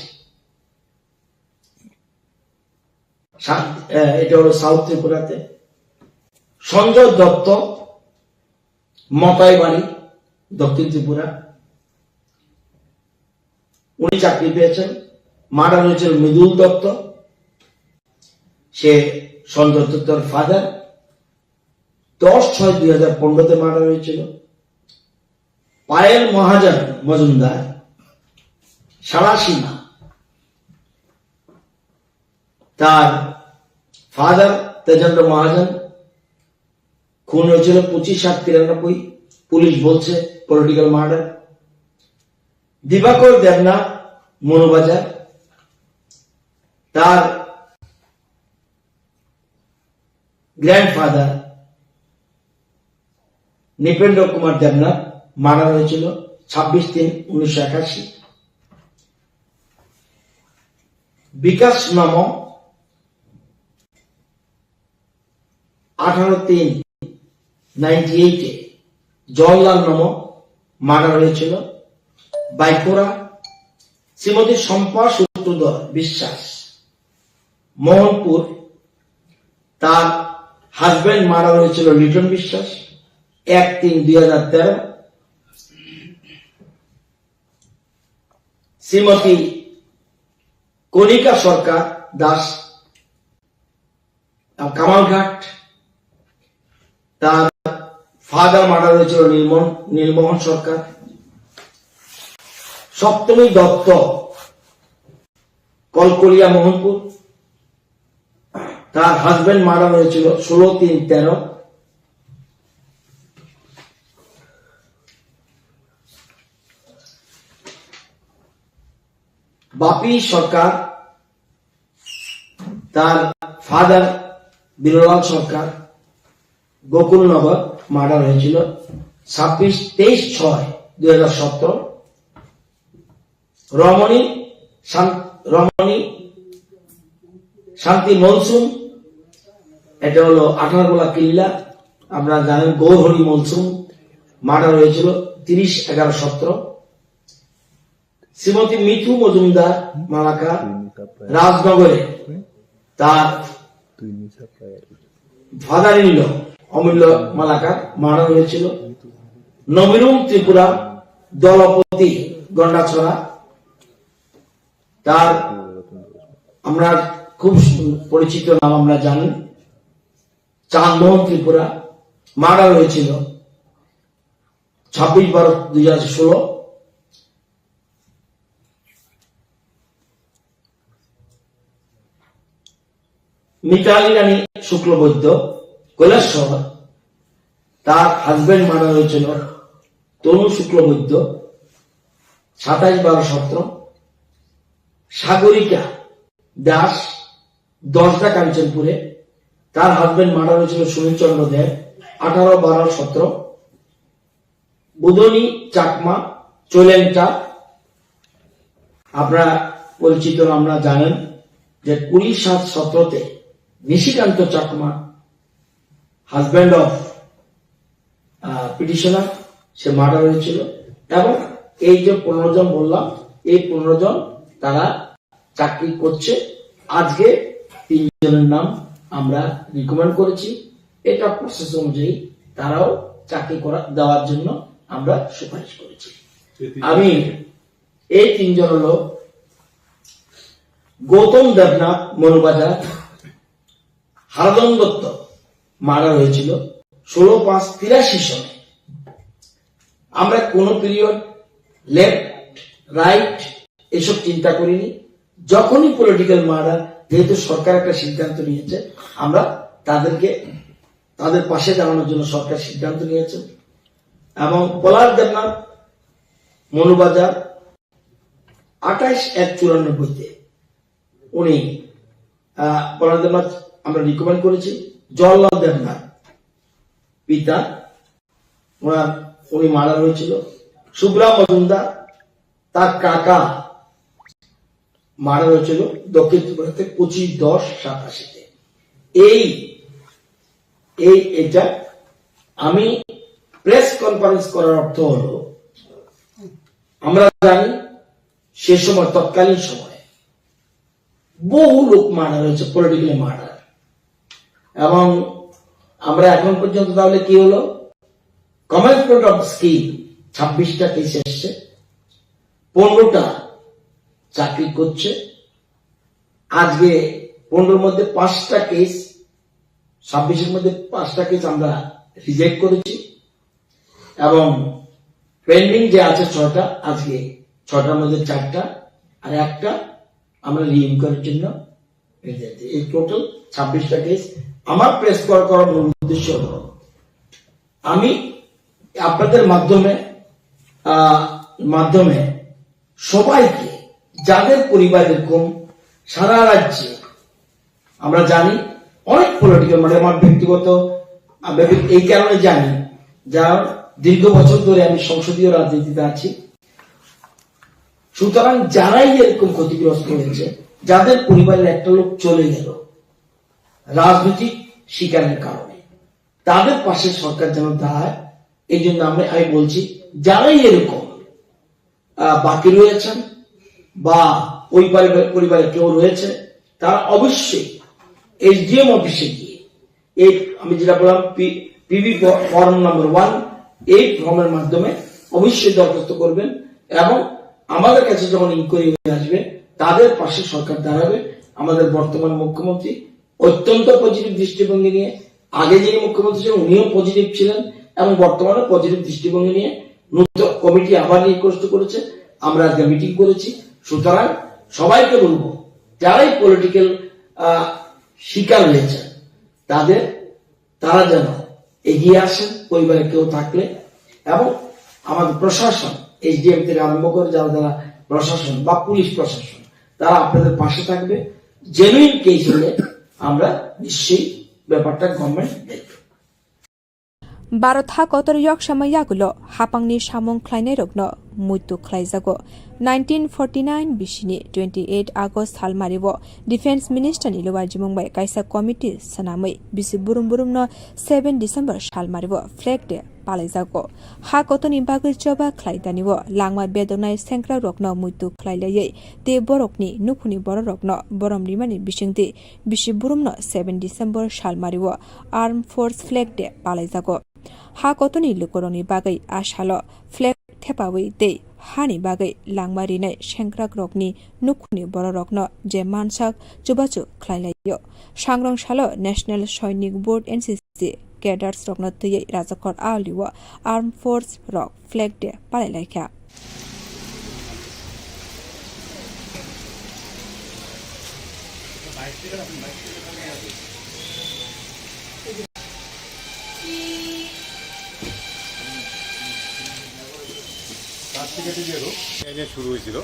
এটা হলো সাউথ ত্রিপুরাতে। সঞ্জয় দত্ত, মতাই বাড়ি, দক্ষিণ ত্রিপুরা, উনি চাকরি পেয়েছেন। মার্ডার হয়েছিল মৃদুল দত্ত, সে সঞ্জয় দত্তর ফাদার। 10/6/2015 মার্ডার হয়েছিল। পায়েল মহাজন মজুমদার, সারাসীমা, তার ফাদার তেজেন্দ্র মহাজন, খুন হয়েছিল 25/7/93, পুলিশ বলছে পলিটিক্যাল মার্ডার। দিবাকর দেবনাথ, মনুবাজার, তার গ্র্যান্ডফাদার নৃপেন্দ্র কুমার দেবনাথ মার্ডার হয়েছিল 26/3/1981। বিকাশ নম 18/3/98 জওহরলাল নম মার্ডার হয়েছিল বাইকোরা। শ্রীমতী শম্পা সূত্রধর বিশ্বাস, মোহনপুর, তার হাজবেন্ড মার্ডার হয়েছিল লিটন বিশ্বাস 1/3/2013। শ্রীমতী কণিকা সরকার দাস, কামালঘাট, তার ফাদার মার্ডার হয়েছিল নীলমোহন সরকার। সপ্তমী দত্ত, কলকলিয়া, মোহনপুর, তার হাজবেন্ড মার্ডার হয়েছিল 16/3/13। বাপি সরকার, তার ফাদার বীরলাল সরকার, গোকুলনগর মার্ডার হয়েছিল 23/6/2017। রমণী শান্তি মলসুম, এটা হলো 18গোলা কিল্লা, আপনারা জানেন। গৌরহরি মলসুম মার্ডার হয়েছিল 30/11/17। শ্রীমতী মিঠু মজুমদার মালাকা, রাজনগরে, তার ফাদার ইন ল অমূল্য মালাকার মার্ডার হয়েছিল। নবীরুম ত্রিপুরা দলপতি গন্ডাছড়া, তার আমরা খুব পরিচিত নাম আমরা জানি। চাঁদমোহন ত্রিপুরা মার্ডার হয়েছিল 26/12/2016। মিতালি রানী শুক্লবৈদ্য কৈলাসহর, তার হাজবেন্ড মারা হয়েছিল তনু শুক্লবৈদ্য 27/12/17। সাগরিকা দাস দশটা কাঞ্চনপুরে, তার হাজবেন্ড মারা হয়েছিল সুনীল চন্দ্র দেব 18/12/17। বুদনী চাকমা চৈলেন্টা, আপনারা পরিচিত আমরা জানেন যে 20/7/17 Nishikanta Chakma husband of petitioner, সে মার্ডার হয়েছিল। এবং এই যে 15 জন বললাম, এই 15 জন তারা চাকরি করছে। আজকে 3 জনের নাম আমরা রিকমেন্ড করেছি। এটা প্রসেস অনুযায়ী তারাও চাকরি দেওয়ার জন্য আমরা সুপারিশ করেছি। আমি এই 3 জন হলো গৌতম দেবনাথ মনুবাজার, হারদন দত্ত মারা হয়েছিল 16/5/83 সনে। আমরা কোন পিরিয়ড লেফট রাইট এসব চিন্তা করিনি। যখনই পলিটিক্যাল মার্ডার, যেহেতু সরকার একটা সিদ্ধান্ত নিয়েছে, আমরা তাদের পাশে দাঁড়ানোর জন্য সরকার সিদ্ধান্ত নিয়েছে। এবং পলাশ দেবনাথ মনুবাজার 28/1/94 উনি পলাশ দেবনাথ আমরা রিকমেন্ড করেছি। জওয়াহরলাল দেবনাথ পিতা, উনি মারা হয়েছিল। সুব্রা মজুমদার, তার কাকা মারা হয়েছিল দক্ষিণ ত্রিপুরাতে 25/10/87। এটা আমি প্রেস কনফারেন্স করার অর্থ হলো, আমরা জানি সে সময় তৎকালীন সময়ে বহু লোক মারা হয়েছে, পলিটিক্যালি মার্ডার। এবং আমরা এখন পর্যন্ত তাহলে কি হলো, কমেন্সমেন্ট অফ স্কিম 26টা কেস এসছে, 15টা চাকরি করছে। আজকে 15-র মধ্যে 5টা কেস, 26-এর মধ্যে 5টা কেস আমরা রিজেক্ট করেছি। এবং পেন্ডিং যে আছে 6টা, আজকে 6টার মধ্যে 4টা আর 1টা আমরা রি-ইনকোয়ারির জন্য এই টোটাল 26টা কেস। আমার প্রেস করার মূল উদ্দেশ্য হলো, আমি আপনাদের মাধ্যমে সবাইকে, যাদের পরিবার এরকম সারা রাজ্যে, আমরা জানি অনেক পলিটিক্যাল মানে আমার ব্যক্তিগত এই কারণে জানি, যার দীর্ঘ বছর ধরে আমি সংসদীয় রাজনীতিতে আছি। সুতরাং যারাই এরকম ক্ষতিগ্রস্ত হয়েছে, যাদের পরিবারের একটা লোক চলে গেল রাজনৈতিক শিকারের কারণে, তাদের পাশে সরকার যেন দাঁড়ায়। এই জন্য আমি বলছি, যারাই এরকম বাকি রয়েছেন বা ওই পরিবারে কেউ রয়েছে, তারা অবশ্যই এসডিএম অফিসে গিয়ে এই আমি যেটা বললাম পিবি ফর্ম নম্বর 1, এই ফর্মের মাধ্যমে অবশ্যই দরখাস্ত করবেন। এবং আমাদের কাছে যখন ইনকোয়ারি হয়ে আসবে, তাদের পাশে সরকার দাঁড়াবে। আমাদের বর্তমান মুখ্যমন্ত্রী অত্যন্ত পজিটিভ দৃষ্টিভঙ্গি নিয়ে, আগে যিনি মুখ্যমন্ত্রী ছিলেন উনিও পজিটিভ ছিলেন, এবং বর্তমানে পজিটিভ দৃষ্টিভঙ্গি নিয়ে নতুন কমিটি আবার রিকোয়েস্ট করেছে। আমরা আজকে মিটিং করেছি। সুতরাং সবাইকে বলবো, যারাই পলিটিক্যাল শিকার হয়েছে, তারা যেন এগিয়ে আসেন পরিবারে কেউ থাকলে। এবং আমাদের প্রশাসন, এসডিএম থেকে আরম্ভ করে যারা প্রশাসন বা পুলিশ প্রশাসন, তারা আপনাদের পাশে থাকবে। জেনুইন কেস হলে আমরা নিশ্চয়ই ব্যাপারটা গভর্নমেন্ট দেখবে। Barotha kotor yok sama yagulo hapangni samung khlainai rokno muitu khlaijago 1949 bisini 28 August salmaribo Defense Minister ni lowa jimongbai kaisa committee sanamai bisi burum no 7 December salmaribo flag day palaijago ha kotoni bagui choba khlaidanibo langma bedonai sengkra rokno muitu khlailai te borokni nukhuni borokno boromrimani bisingti bisi burum no 7 December salmaribo Armed Force flag day palaijago ha kotoni lukoroni bagai ashalo flag thepawi te hani bagai langmari nai sengkrak rokni nukhuni borokno je mansak chubachu khlailaiyo sangrong shalo National Sainik Board NCC cadets rokno tei rajakor aliwa Armed Force rock flag day palailaikha শুরু হয়েছিল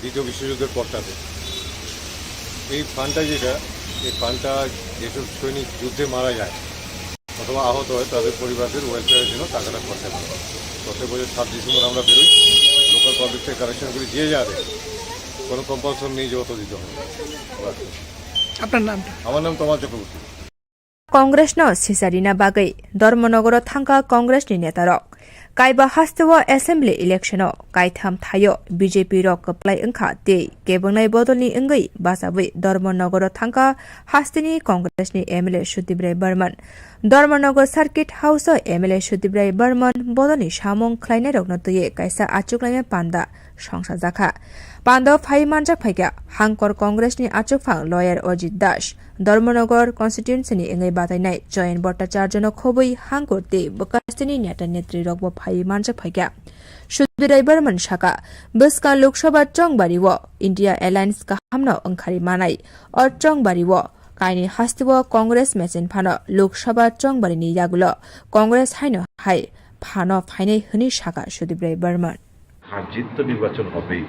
দ্বিতীয় বিশ্বযুদ্ধের পরটাতে এই ফান্ডটা যেটা এই ফান্ডটা যেসব সৈনিক যুদ্ধে মারা যায় অথবা আহত হয় তাদের পরিবারদের ওয়েলফেয়ারের জন্য টাকাটা খরচা করে প্রত্যেক বছর 7 ডিসেম্বর আমরা বেরোই লোকাল পাবলিক থেকে কালেকশন করি যে যাবে কোনো কম্পালশন নেই যে অত দিতে হবে আপনার নাম আমার নাম তমাল Chakraborty Congress no Sisarina bagai Dharmanagoro thangka Congress ni netarok Kaiba hastewa assembly election o kaitham thayo BJP rok apply angkha te kebongnai bodolni engai basabai Dharmanagoro thangka hastini Congress ni MLA Shudibrai Burman Dharmanagar Circuit House o MLA Shudibrai Burman bodolni samong khlainai rokno tuye kaisa achuklaime panda সংসা জাখা পান্ডব ফাই মানজাক ফাইকা হাংকর কংগ্রেসনি আচুকফাং lawyer Ajit Das Dharmanagar কনস্টিটিউয়েন্সিনি এঙ্গাই বাতাইনাই জয়ন্ত ভট্টাচার্য খবই হাংকরতে বকাস্তিনি নেতা নেত্রী রকব ফাই মানজাক ফাইকা সুবিরাই বর্মন শাখা বসকা লোকসভা চংবারিব ইন্ডিয়া এলায়েন্স কাহামনো ওংখারি মানাই অ চংবারিব কাইনি হাস্তিব কংগ্রেস মেসেন ফানো লোকসভা চংবারিনি ইয়াগুলো কংগ্রেস হাইনো হাই ফানো ফাইনাই হনি শাখা সুবিরাই বর্মন হার জিত তো নির্বাচন হবেই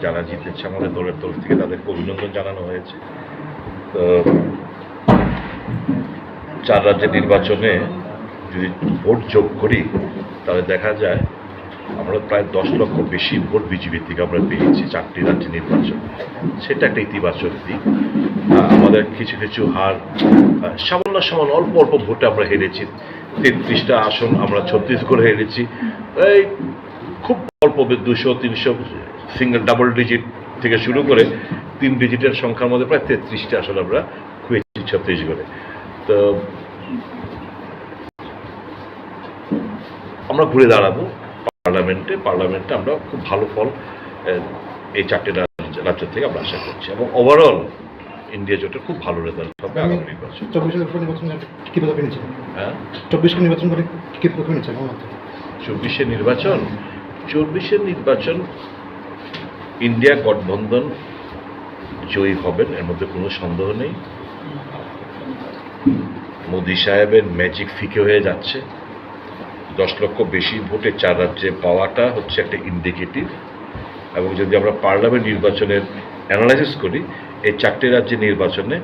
যারা জিতেছে আমাদের দলের তরফ থেকে তাদেরকে অভিনন্দন জানানো হয়েছে তো 4 রাজ্যের নির্বাচনে যদি ভোট যোগ করি তাহলে দেখা যায় আমরা প্রায় 10 লক্ষ বেশি ভোট বিজেপি থেকে আমরা পেয়েছি 4টি রাজ্যের নির্বাচন সেটা একটা ইতিবাচক দিক আমাদের কিছু কিছু হার সামান্য অল্প অল্প ভোটে আমরা হেরেছি 33টা আসন আমরা ছত্তিশগড়ে হেরেছি এই খুব অল্প 200-300 সিঙ্গেল ডাবল ডিজিট থেকে শুরু করে 3 ডিজিটের সংখ্যার মধ্যে প্রায় 33টা আসলে আমরা খুঁজেছি ছত্তিশগড়ে তো আমরা ঘুরে দাঁড়াবো পার্লামেন্টে আমরা খুব ভালো ফল এই 4টি রাজ্য থেকে আমরা আশা করছি এবং ওভারঅল ইন্ডিয়া জোটের খুব ভালো রেজাল্ট হবে আগামী নির্বাচন 24 নির্বাচন ইন্ডিয়া গঠবন্ধন জয়ী হবেন এর মধ্যে কোনো সন্দেহ নেই মোদি সাহেবের ম্যাজিক ফিকে হয়ে যাচ্ছে 10 লক্ষ বেশি ভোটে 4 রাজ্যে পাওয়াটা হচ্ছে একটা ইন্ডিকেটিভ এবং যদি আমরা পার্লামেন্ট নির্বাচনের অ্যানালাইসিস করি এই 4টি রাজ্যের নির্বাচনে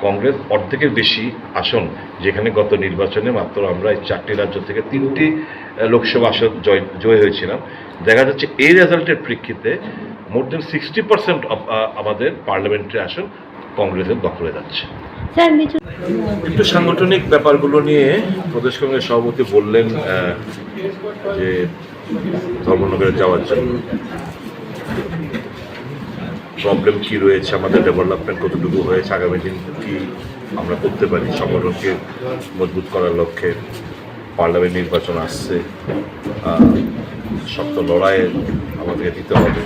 কংগ্রেস অর্ধেকের বেশি আসন যেখানে গত নির্বাচনে মাত্র আমরা এই 4টি রাজ্য থেকে 3টি লোকসভা আসন জয় হয়েছিলাম দেখা যাচ্ছে এই রেজাল্টের প্রেক্ষিতে মোর দেন 60% আমাদের পার্লামেন্টারি আসন কংগ্রেসের দখলে যাচ্ছে একটু সাংগঠনিক ব্যাপারগুলো নিয়ে প্রদেশ কংগ্রেস সভাপতি বললেন যে ধর্মনগরে যাওয়ার জন্য প্রবলেম কি রয়েছে আমাদের ডেভেলপমেন্ট কতটুকু হয়েছে আগামী দিন কি আমরা করতে পারি সংগঠনকে মজবুত করার লক্ষ্যে পার্লামেন্ট নির্বাচন আসছে শক্ত লড়াইয়ে আমাদেরকে দিতে হবে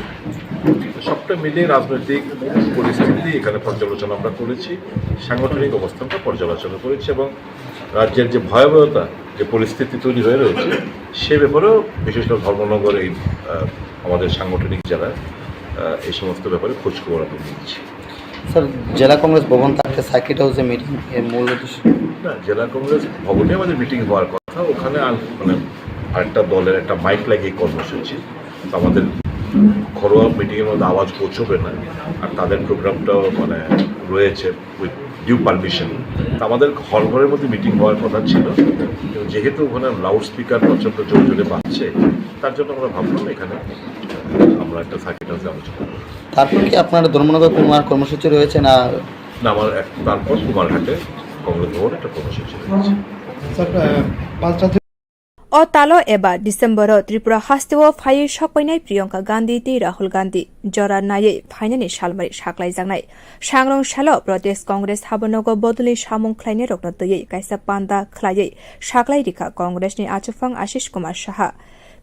সবটা মিলিয়ে রাজনৈতিক পরিস্থিতি এখানে পর্যালোচনা আমরা করেছি সাংগঠনিক অবস্থানটা পর্যালোচনা করেছি এবং রাজ্যের যে ভয়াবহতা যে পরিস্থিতি তৈরি হয়ে রয়েছে সে ব্যাপারেও বিশেষ করে ধর্মনগর এই আমাদের সাংগঠনিক যারা এই সমস্ত ব্যাপারে খোঁজখবর আমরা নিচ্ছি স্যার জেলা কংগ্রেস ভবন থাকতে সার্কিট হাউসে মিটিং এর মূল উদ্দেশ্য না জেলা কংগ্রেস ভবনে আমাদের মিটিং হওয়ার কথা ওখানে মানে আরেকটা দলের একটা মাইক লাগিয়ে কর্মসূচি তো আমাদের ঘরোয়া মিটিংয়ের মধ্যে আওয়াজ পৌঁছবে না আর তাদের প্রোগ্রামটাও মানে রয়েছে উইথ ডিউ পারমিশন। আমাদের হল ঘরের মধ্যে মিটিং হওয়ার কথা ছিল, কিন্তু যেহেতু ওখানে লাউড স্পিকার প্রচণ্ড জোরে জোরে বাজছে, তার জন্য আমরা ভাবলাম এখানে আমরা একটা সার্কিট হাউসে আলোচনা করব। তারপর কি আপনার ধর্মনগর কুমার কর্মসূচি রয়েছে না? না, আমার তারপর কুমারঘাটে কংগ্রেস ভবন একটা কর্মসূচি রয়েছে। O talo eba December Tripura hastewo phai shokpainai Priyanka Gandhi ti Rahul Gandhi jora naye phainani salmari saklai jangnai sangrong salo Pradesh Congress habonogo bodoli samung khlaine rokna tei kaisa panda khlai saklai rikha Congress ni achufang Ashish Kumar Saha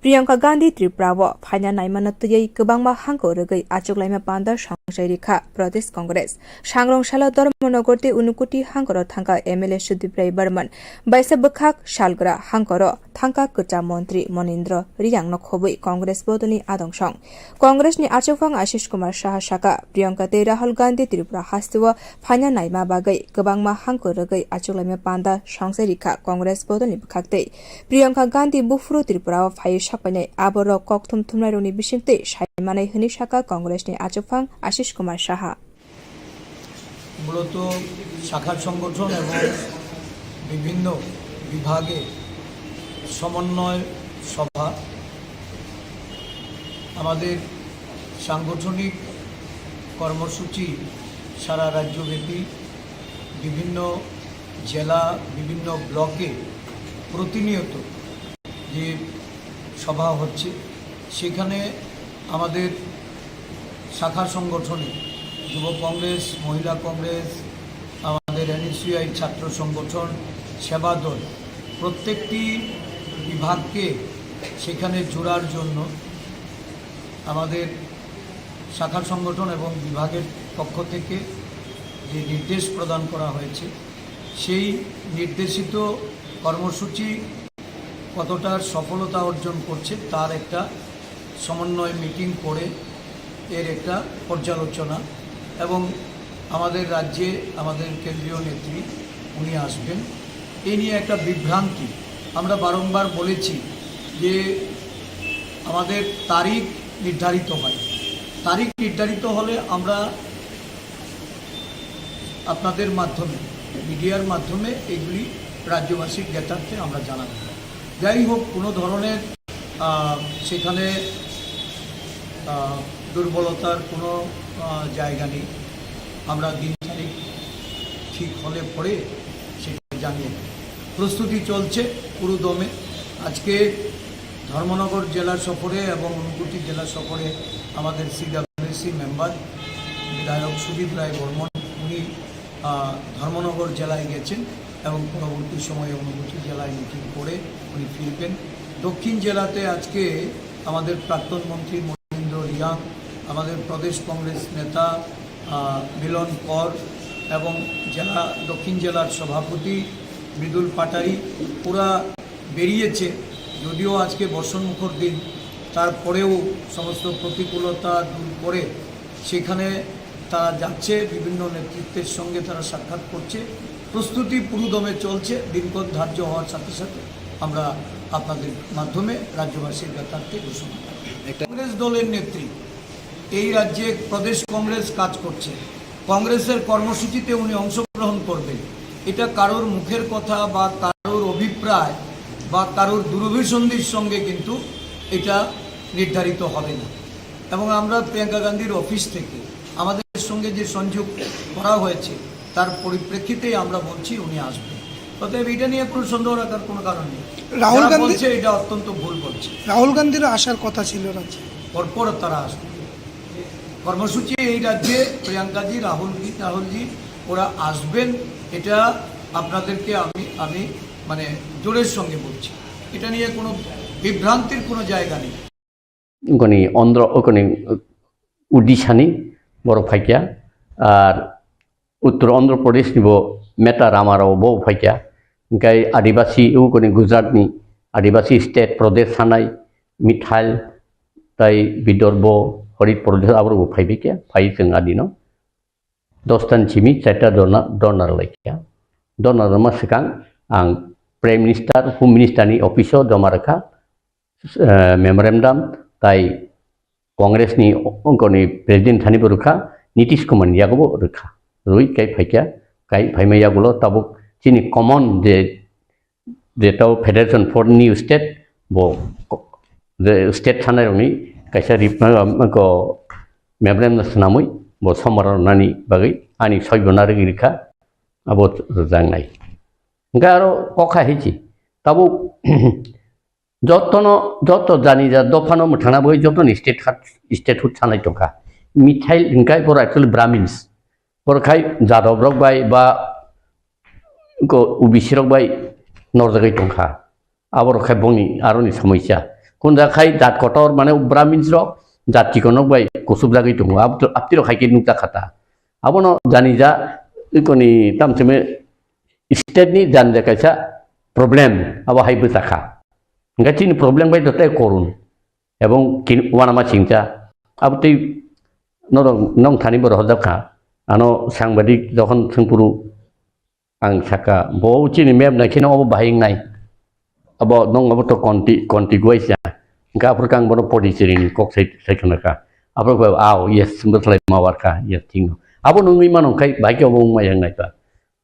Priyanka Gandhi Tripura wo phaina naimana tei kwbangma hangko rwgui achuklaima panda sangsai rikha Pradesh Congress sangrong salo Dharmanagar te Unukuti hangkoro thangka MLA Sudip Rai Burman baisa bukhak salgra hangkoro thangka kcha mantri Monindra Riyang no khobui Congress bodoni adongsong Congress ni achufang Ashish Kumar Saha saka Priyanka te Rahul Gandhi Tripura hastewo phaina naima bagai kwbangma hangko rwgui achuklaima panda sangsai rikha Congress bodoni bukhakte Priyanka Gandhi bufru Tripura o phai sakpainai aboro kokthum thumnai roni bisingte saimanai hini saka Congress ni achufang Ashish Kumar Saha মূলত শাখার সংগঠন এবং বিভিন্ন বিভাগে সমন্বয় সভা আমাদের সাংগঠনিক কর্মসূচি সারা রাজ্যব্যাপী বিভিন্ন জেলা বিভিন্ন ব্লকে প্রতিনিয়ত যে সভা হচ্ছে সেখানে আমাদের শাখার সংগঠনে যুব কংগ্রেস মহিলা কংগ্রেস আমাদের NSUI ছাত্র সংগঠন সেবা দল প্রত্যেকটি বিভাগকে সেখানে জোড়ার জন্য আমাদের শাখার সংগঠন এবং বিভাগের পক্ষ থেকে যে নির্দেশ প্রদান করা হয়েছে সেই নির্দেশিত কর্মসূচি কতটা সফলতা অর্জন করছে তার একটা সমন্বয় মিটিং করে এর একটা পর্যালোচনা এবং আমাদের রাজ্যে আমাদের কেন্দ্রীয় নেত্রী উনি আসবেন এই নিয়ে একটা বিভ্রান্তি আমরা বারংবার বলেছি যে আমাদের তারিখ নির্ধারিত হয় তারিখ নির্ধারিত হলে আমরা আপনাদের মাধ্যমে মিডিয়ার মাধ্যমে এগুলি রাজ্যবাসীর জ্ঞাতার্থে আমরা জানাবো যাই হোক কোনো ধরনের সেখানে দুর্বলতার কোনো জায়গা নেই আমরা দিন তারিখ ঠিক হলে পরে সেটা জানিয়ে প্রস্তুতি চলছে পুরো দমে আজকে ধর্মনগর জেলা সফরে এবং ঊনকোটি জেলা সফরে আমাদের CWC মেম্বার বিধায়ক সুদীপ রায় বর্মন উনি ধর্মনগর জেলায় গেছেন এবং পরবর্তী সময়ে ঊনকোটি জেলায় মিটিং করে উনি ফিরবেন দক্ষিণ জেলাতে আজকে আমাদের প্রাক্তন মন্ত্রী মনীন্দ্র রিয়াং আমাদের প্রদেশ কংগ্রেস নেতা মিলন কর এবং জেলা দক্ষিণ জেলার সভাপতি মৃদুল পাটারি পুরা বেরিয়েছে যদিও আজকে বর্ষণমুখর দিন তারপরেও সমস্ত প্রতিকূলতা দূর করে সেখানে তারা যাচ্ছে বিভিন্ন নেতৃত্বের সঙ্গে তারা সাক্ষাৎ করছে প্রস্তুতি পুরোদমে চলছে দিনক্ষণ ধার্য হওয়ার সাথে সাথে আমরা আপনাদের মাধ্যমে রাজ্যবাসীর জ্ঞাতার্থে ঘোষণা কংগ্রেস দলের নেত্রী এই রাজ্যে প্রদেশ কংগ্রেস কাজ করছে কংগ্রেসের কর্মসূচিতে উনি অংশগ্রহণ করবেন এটা কারোর মুখের কথা বা কারোর অভিপ্রায় বা কারোর দূরভিসন্ধির সঙ্গে কিন্তু এটা নির্ধারিত হবে না এবং আমরা প্রিয়াঙ্কা গান্ধীর অফিস থেকে আমাদের সঙ্গে যে সংযোগ করা হয়েছে তার পরিপ্রেক্ষিতেই আমরা বলছি উনি আসবেন অতএব এটা নিয়ে কোনো সন্দেহ রাখার কোনো কারণ নেই রাহুল গান্ধী বলছে এটা অত্যন্ত ভুল বলছে রাহুল গান্ধীর আসার কথা ছিল রাজ্যে পরপর তারা আসবে কর্মসূচি এই রাজ্যে প্রিয়াঙ্কাজি রাহুলজি ওরা আসবেন এটা আপনাদেরকে আমি মানে জোরের সঙ্গে বলছি এটা নিয়ে কোনো বিভ্রান্তির কোনো জায়গা নেই গনি অন্ধ্র ওখানে উড়িষ্যানি বড় ফাইকিয়া আর উত্তর অন্ধ্রপ্রদেশ নিব মেটা রামারাও বড় ফাইকিয়া গাই আদিবাসী ওখানে গুজরাটনি আদিবাসী স্টেট প্রদেশ সানাই মিঠাইল তাই বিদর্ভ हरित प्रदेश आबर फाइबिके फाइ जों आदिनो 10 दान सिमी 4टा डनार लाइकिया डनार मा सिगां आं प्राइम मिनिस्टार होम मिनिस्टारनि अफिसाव जमा रखा मेमोरेन्डाम ताई कांग्रेसनि अंकनि प्रेसिडेंट थानिबो रखा नीतीश कुमार यागबो रखा रुई काई फाइकिया kai phaimaya gulo tabuk chini common je tau federation for new state bo the state thanai roni kaisa ripna ko membrane sanamui bo samara nani bagai ani soibona rigirikha abo jangnai ngaro kokha hichi tabu joto jani ja dofano muthana boi joto ni state hut sanai toka mithail inkai por actually brahmins por khai jadov rok bai ba ko ubisi rok bai norjagai tongkha abor khai boni aroni samoisa kunja khai jat kotor mane brahmins rok jati konok bai kusub lagai tongo aptiro khai ke nukta khata abono jani ja ikoni tamcheme state ni jan ja kaisa problem abo hai busakha ngachini problem bai dotai korun ebong wanama chingcha abtei nong thani bor hojakha ano sangbadik jokhon sungpuru ang saka bo chini map na kino abo bahing nai abo nong abo to konti guaisa ga prokang bono podisirin kok sai kanaka abo ba aw yes muthlai mawarka yes tingo abo nungi manong kai baki abo mayang nai ta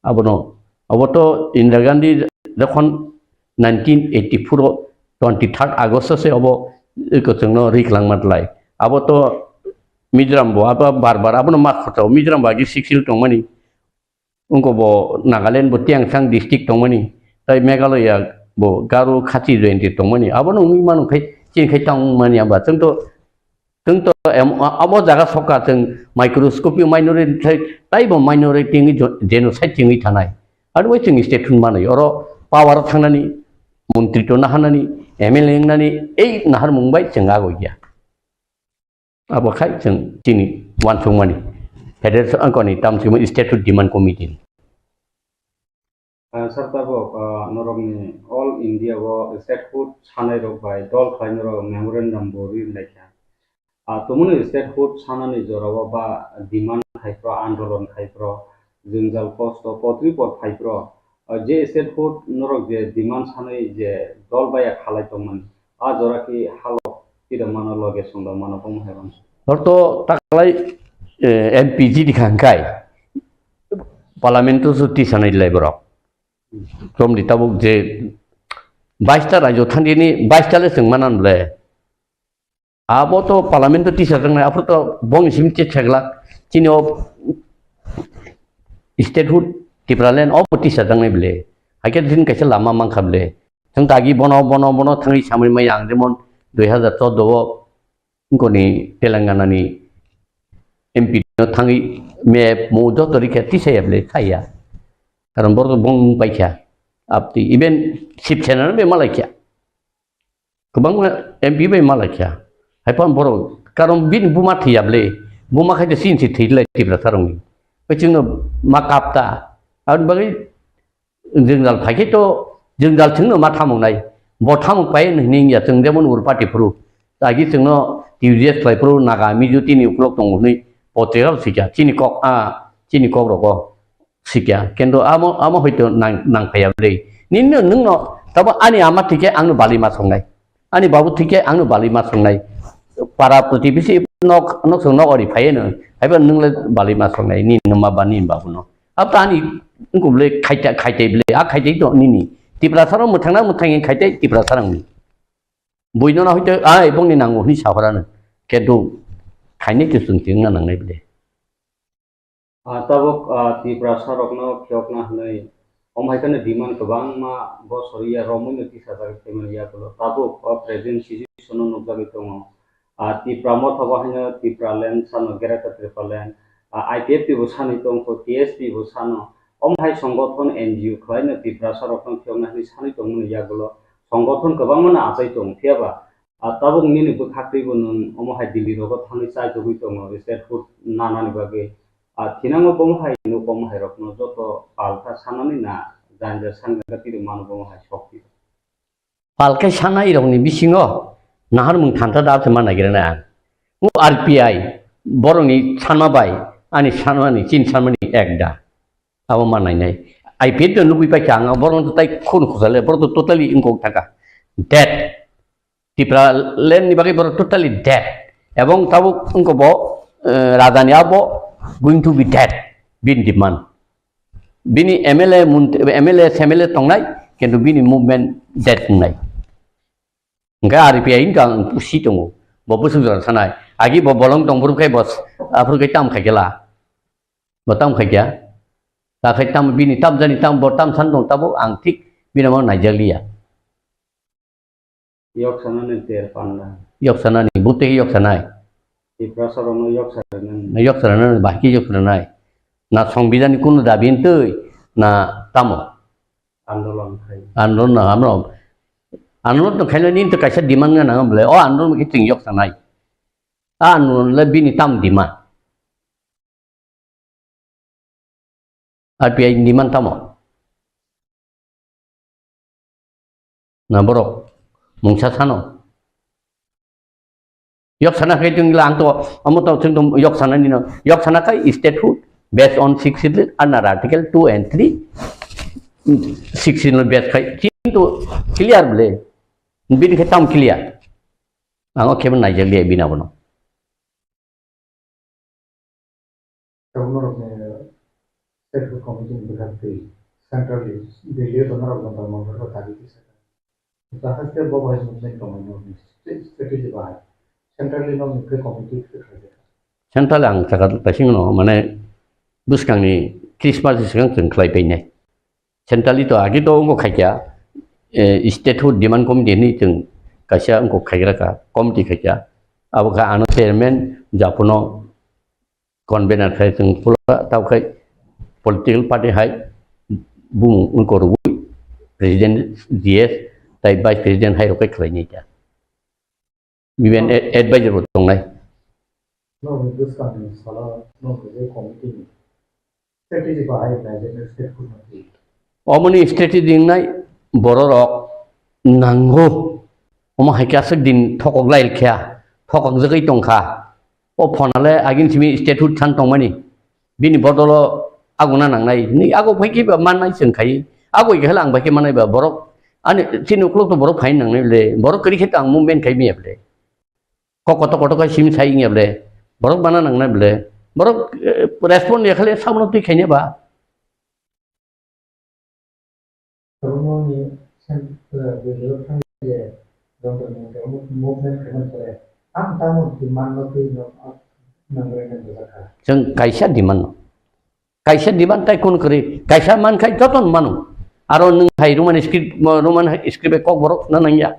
abo to Indira Gandhi jokhon 1984 23 August se abo ko jongno riklang matlai abo to Mizoram bo apa barbar abo no mak khotau Mizoram bagi siksil tongmani ungko bo Nagaland bo Tiangsang district tongmani tai Meghalaya bo Garo Khasi jointi tongmani abo no ngi manong khai chin khai tongmani aba jengto abo jaga soka jeng microscope minority tai bo minority ni genocide tingi thanai aro wai jeng state thun manai oro power thangnani মন্ত্রী তো নাহানানি MLA নানি এই নাহার মুম্বাই চেঙ্গা গইয়া আবো খাই जों চিনি ওয়ানসংমানি federation আঙ্কনি তামসিম স্টেটুট ডিমান্ড কমিটি सरताबो नरमनि ऑल इंडिया वो स्टेट फूड सानाय रक बाय दल खायनो रक मेमोरेंडम बोरि लायखा तमुनो स्टेट फूड सानानि जरावा बा डिमांड खायफ्रा आंदोलन खायफ्रा जोंजाल कष्ट पत्रि पर खायफ्रा जे स्टेट फूड नरक जे डिमांड सानाय जे दल बाया खालाय तमन आ जराखि हालो तिरा मानो लगे संदा मानो बम हेबान हरतो ताकलाय एमपीजी दिखांखाय पार्लियामेंटो सुति सानाय लायबरक From di tabuk je 22 rajo thandini 22 le sengmanan ble abo to parliament to tisa jang apro to bong simche chegla chini o statehood tipralen o tisa jang ne ble hake din kaisa lama mang khable jang tagi bono thangi samri mai ang jemon 2014 o ngoni telangana ni mp no thangi me mo do tori ke tisa yable khaya karon bor bong baikya apti even sip channel be malakya kubang mp be malakya haipan bor karon bin buma thiyable buma khai de sin si thilai tibra sarong peching makapta ar bagi jingal phaki to jingal thingno ma thamong nai bo thamong pai ning ya jeng demon ur party pro agi jengno tgs lai pro naga mi juti ni uklok tong ni potegal sikya chini kok roko sikya kendo amo hoito nang payable ninno nungno tabo ani ama tike angno bali ma songnai ani babu tike angno bali ma songnai para pratibisi nok songno ori phayeno haiba nungle bali ma songnai ni numa bani babu no apani ngumle khaite ble a khaite to nini tipra saro muthangna muthangin khaite tipra sarang ni boino na hoito ai bongni nango ni sahorano kendo khaine ke sungting na nangnai ble tabuk tipra sarokno kyokna hnai omhaikane diman kobang ma bo soriya romuno tisazar temania kolo tabuk present situation no jagi tongo tipra mo thaba hanya tipra land sano gerata tripalen IPF bo sani tongko TSP bo sano omhai সংগঠন NGO khlaina tipra sarokno kyokna hni sani tongmo yagolo সংগঠন kobang mana achai tong thiaba tabuk nini bo khakri bo nun omhai dili rogo thani chai jogi tongo state food nanani bage Tinango bomhai no bomhai rokno joto palka sanani na janja sanga tiri manu bomhai shokti palka sanai rokni bisingo nahar mung thanta da se mana girena mu RPI boroni sanma bai ani sanmani chin sanmani ekda abo manai nai IPF to nubi pai kanga boron to tai khun khusale bor to totally ingok taka dead tipra len ni bagi bor totally dead ebong tabu ingko bo radani abo going to be dead bin demand bini MLA SMLA tongnai kentu bini movement dead ngai enggak RPI kang pusi tongo bo pusu jar sanai agi bo bolong tong buru kai bos apur kai tam khai gela bo tam khai ya ta khai tam bini tam jani tam bo tam san dong tabo ang tik bini mau Nigeria yok sana ne ter panda yok sana ni butte yok sanai ti prasaro no yok sana na yok sana baki yok sanai na সংবিধান কোনো দাবি তৈ না তামো andolan khai আন্দোলন না আমরা আন্দোলন তো খাইলে নিন তো কাইসা ডিমান্ড না বলে ও আন্দোলন কি তিং yok sanai আন্দোলন লে বিনি তাম ডিমান্ড RPI ডিমান্ড তামো না বড় mungsa sano yok sana kai tung lang to amo to tung yok sana ni no yok sana kai statehood based on 6 under article 2 and 3 16 based kai kintu clear ble bin kai tam clear ango kemen Nigeria bina bono statehood committee berarti central Delhi to nara bantar mangro tadi bisa Bahasnya bahwa movement community strategi bahaya. Centrally no committee central ang sakat pasing no mane buskang ni Christmas sekarang tengklai pe ne central itu agi to ngo khaja statehood demand committee ni teng kasya ngo khaira ka committee khaja abo ka ano chairman japuno convener khai teng pula tau khai political party hai bung unko ru president DS tai vice president hai rokai khlai ni ja biben advisor tong nai no this kind sala no committee strategi bahaya management statehood committee omoni strategy ding nai bororok nango oma haikasek din thokok lail khya thokok jagai tongkha o phonale agin simi statehood than tongmani bini bodolo aguna nangnai ni ago phaiki ba manai sengkhai ago gelang ba ke manai ba borok ani sinuklo to borok phain nangnai le borok kari khet ang movement khai mi able koto kai sim sai ngi able borok bana nangnai ble borok respond ya khale samno tu khainya ba kalau ni movement kena boleh tamu demand lebih nangrengan besar jeng kaisa demand tai kun kari kaisa man khai joton manu aro nung hai roman script kok borok na nangya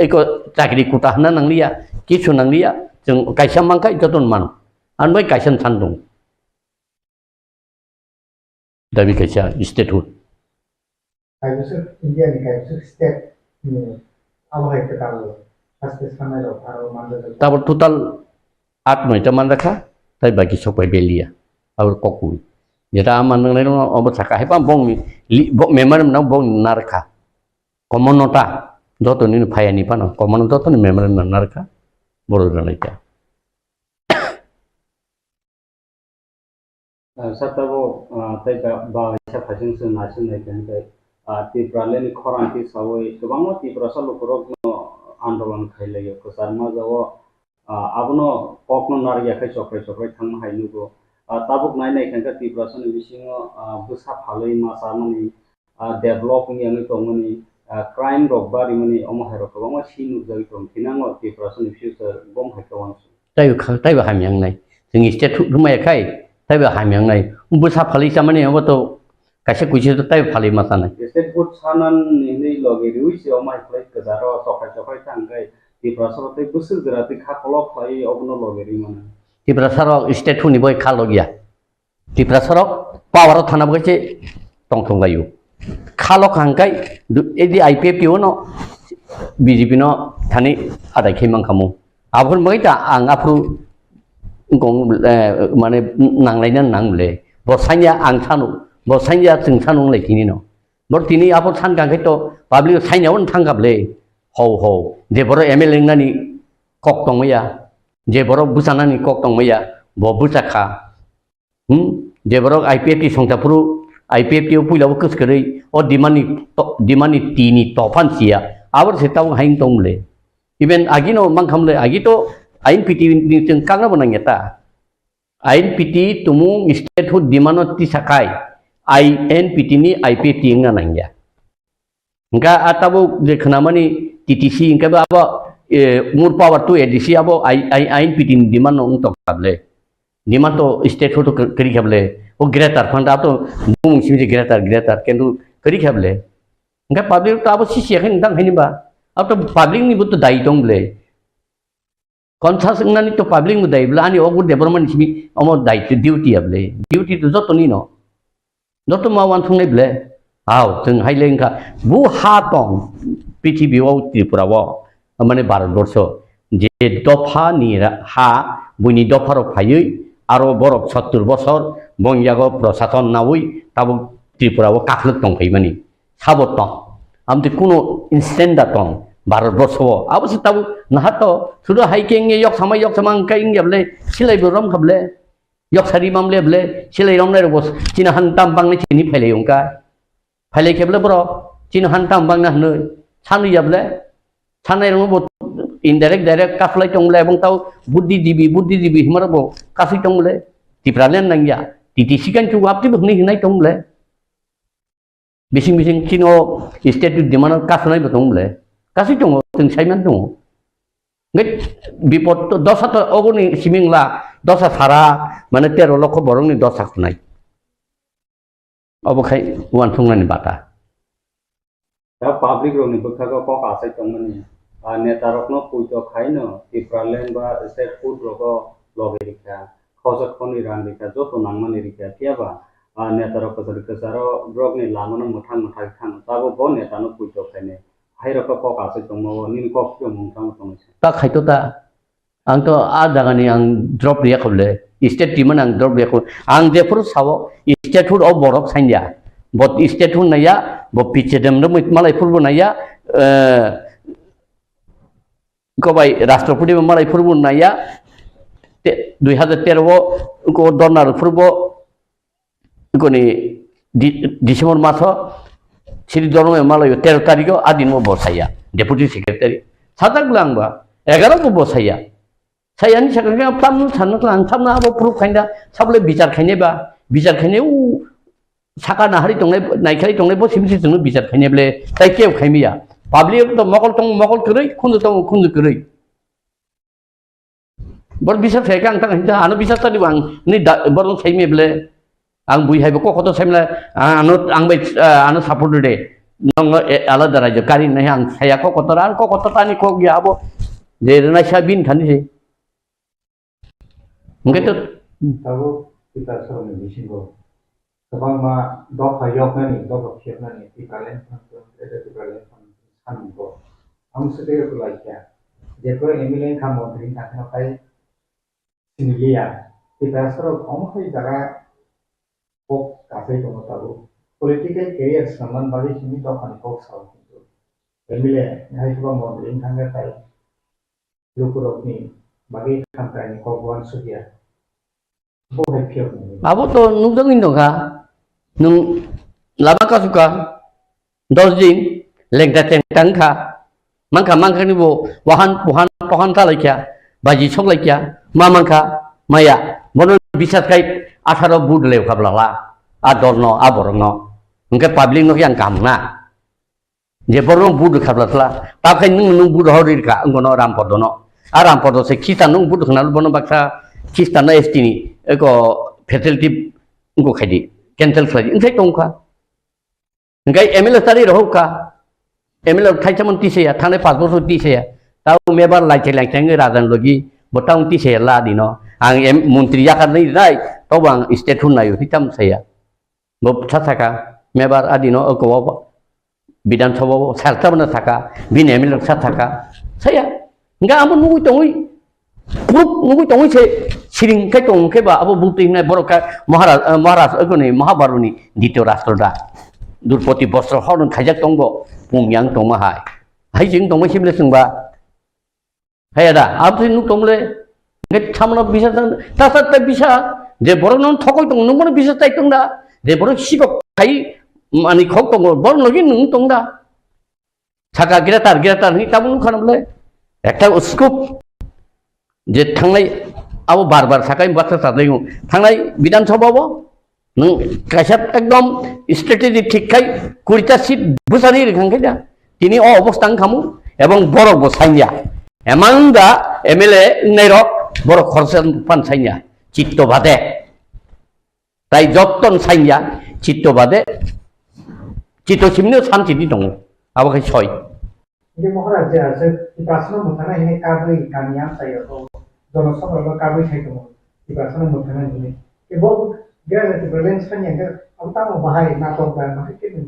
eko chakri kuta na nanglia kichu nanglia jeng kaisa man khai joton manu an bai kaisa sandung dabi kaisa statehood kaisa India ni kaisa state ni apa hai kita pasti sama lo aro manda tabur total 8 9 man rakha tai bagi sopai belia aur kokui jeta aman nang no obot saka he pam bong member nang bong narka komonota joto ni phayani pano komonota to ni member narka boru ranai satabo tai ba isa phasing sun nasin nai kan kai ti praleni khoran ti sawoi subangmo ti prasalo korok no आंदोलन खाइले को सारमा जाओ आपनो पकनो नारिया खाइ चक्रै थांनो हाइनुगो Tabuk नायनाय खानका तिब्रासन बिसिङो बुसा फालै मासामनि डेभलपिंग यानि तंगनि क्राइम रकबारि मनि अमहाय रकबामा सिनु जाय तं थिनाङो तिब्रासन फ्यूचर बम हाइकवान ताइबा हामियांनाय जोंनि स्टेट रुमायखाय ताइबा हामियांनाय बुसा फालै सामाने अबतो kaisa kuisi to tai phali masana state board sanan ni logi ruisi o mai play kadaro sokai tangkai di prasaro tai busur gerati khakolok khai obno logi ri mana di prasaro state hu ni boy khalogia di prasaro power thana bogche tongthong gayu khalok hangkai edi IPP no BJP no thani adai khimang kamu abun mai ta ang apru gong mane nanglainan nangle bosanya ang sanu bosanya sing sanung le kini no bor tini apor san ka to public sainya on thangap le ho je boro MLA ngani kok tong ya je boro busana ni kok tong ya bo busakha je boro IPP songtapuru IPP puila kus kare o dimani tini tofan sia awar setau haing tong le even agino mangkham le agito ain PT ni teng kangna bonang eta ain PT tumung statehood dimanot ti sakai INPT ni IPT nga nangya engka atabo de khnamani TTC engka ba abo umur power to ADC abo INPT ni demand nong tok kable demand to state photo kari kable o greater fund ato bung simi greater kendu kari kable engka public to abo si sekhen dang hini ba ato public ni buto dai tong ble conscious ngani to public mu dai bla ani ogur development simi omo dai duty able duty to joto ni no joto ma wan thung nei ble aw thung hai lengka bu ha tong পৃথিবী ও ত্রিপুরা মানে ভারতবর্ষ যে দফা নি হা বুনি দফার ফাইই আরো বরক 70 বছর বঙ্গিয়াগ প্রশাসন নাউই তাবো ত্রিপুরা ও কাখলক তং ফাইমানি সাবত আমতে কোনো ইনস্ট্যান্ট তং ভারতবর্ষ অবশ্য তাবো নাহাত শুধু hiking yok samang kai ngeble silai borom khable yok sari mamle ble silai rom nai bos cina hantam bang ni chini phailei ongka phailei keble bro cina hantam bang na noi sanu yable sanai rom bo indirect direct kaflai tongle ebong tau buddhijibi himarabo kasi tongle tipralen nangya TTC kan chu apti bhni hinai tongle bising chino state demand kasnai tongle kasi tongo tung saiman tongo nget bipot to dosa to ogoni simingla dosa sara mane 13 লক্ষ borong ni dosa kunai obokai wan thungani bata ta public ro ni bukha ko ka sai tongmani neta rokno puito khaino tipralen ba state food ro ko loge rikha khojak khoni ran rikha joto nangmani rikha tiaba neta ro ko saro brok ni lamano muthang khan tabo bo neta no puito khaine hairo ko ka sai tongmo nin ko pyo mungtang tongse ta khaito ta ang to a dagani ang drop riya khole state team ang drop riya khol ang je pur sawo state food o borok sanya bot state food na ya bo piche dem no malai purbo na ya ko bai rashtrapati malai purbo na ya 2013 ko donar purbo ko ni December maso Sri Dorme Malayo 13 tariko adin mo bosaya deputy secretary sadak lang ba 11 ko bosaya saya ni sakra plam thanak lang thamna abo proof khainda sable bichar khaine ba bichar khaine u saka na hari tongle naikhai tongle bo simsi jung bichar khaine ble tai keu khaimiya public to mokol kurei khundu kurei bor bichar phekang tang hinda anu bichar tadi bang ni borong saime ble ang bui hai ko koto saimla ang bai anu support de nong alada raja kari nahi ang saya ko koto tani ko gya abo de na sabin thani se ngai to tabo kita sorong ni singo sabang ma dok hayok nani dok khiep nani ti kalen eta ti kalen san ko am sete ko laikya je ko emile kham mantri ka na kai sinilia kita sorong om hai jaga kok kasai kono tabo political career saman bari simi to kan kok saw kintu emile hai ko mantri thanga kai lukurokni bagi kampai ni kok wan sudia abo to nungdang indo ka nung lama ka suka dosjing lengta teng ka mangka ni bo pohan ta laikya baji chok laikya mamangka maya bono bisat kai 18 bud lew khablala adorno aborno ngke public no yang kamna je borong bud khablala ta kai nung bud horir ka ngono rampodono aram podo se kita nung bud khna bono baksa kita na estini eko facility ngo khadi cancel khadi inthai tongka ngai ML tari rohka ML khai chamon ti se ya thane 5 bor ti se ya tau mebar lai cheng rajan logi botang ti se la dino ang menteri ya kan nai to bang state hun nayo hitam saya bo thaka mebar adino ko bidan sabha sarta bana thaka bin ML thaka saya nga amon nui tongui proof nui tongui se siring kai tong ke ba abo bukti nai boroka maharaj agoni mahabaruni দ্বিতীয় রাষ্ট্রদা দুর্পতি বস্ত্র হরন খাইজাক tongbo pungyang tong mahai hai jing tong simle sungba hai ada absin nu tomle nge thamno bisa ta ta bisa je borong non thokoi tong nu mon bisa tai tong da je borong sibok kai mani khok tong borong logi nu tong da saka greater ni tabun khanamle একটা scoop যে থাংনাই আবো বারবার সাকাই বাচ্চা সাদাই থাংনাই বিধানসভাবো नों कैसा एकदम strategy ठीक खाई 20टा सीट बुसानि रेखांखाय दा तिनि अ अबस्था खामु एवं बरक बसाइया एमांगा एमएलए नैर बरक खरसन पानसाइया चित्त बादे ताई जत्तन साइया चित्त बादे चित्त सिमनो सान्तिनि दङ आबोखाय सय Jadi mohon aja, di perasaan mutana ini kabel kanian saya atau dono sama kabel saya kamu di perasaan mutana ini. Ibu dia di berlin sekarang yang aku tahu bahaya nato dan masih kita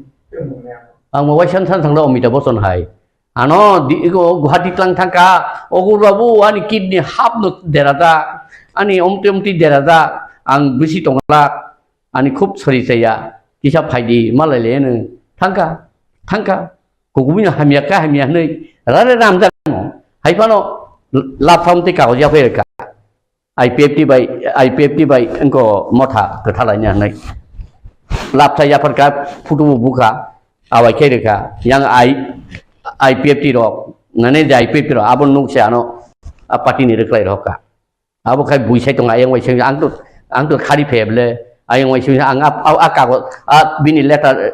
mungkin apa. ang mawaisan san thangla omita boson hai ano di go guhati tlang thangka ogurabu ani kidney hap no derada ani omti derada ang bisi tongla ani khub sori saya kisa phaidi malale ne thangka Kugumina hamia ka hamia nei rare ram da hai pano lapam ti ka ja fe ka IPFT bai engko motha ke thalanya nei lap saya perka futu buka awai ke ka yang IPFT ro nane ja IPFT ro abon nuk se ano party ni reklai ro ka abo kai bui sai tong ayang wai sing ang tu khari pheble ayang wai sing ang aka ko bini letter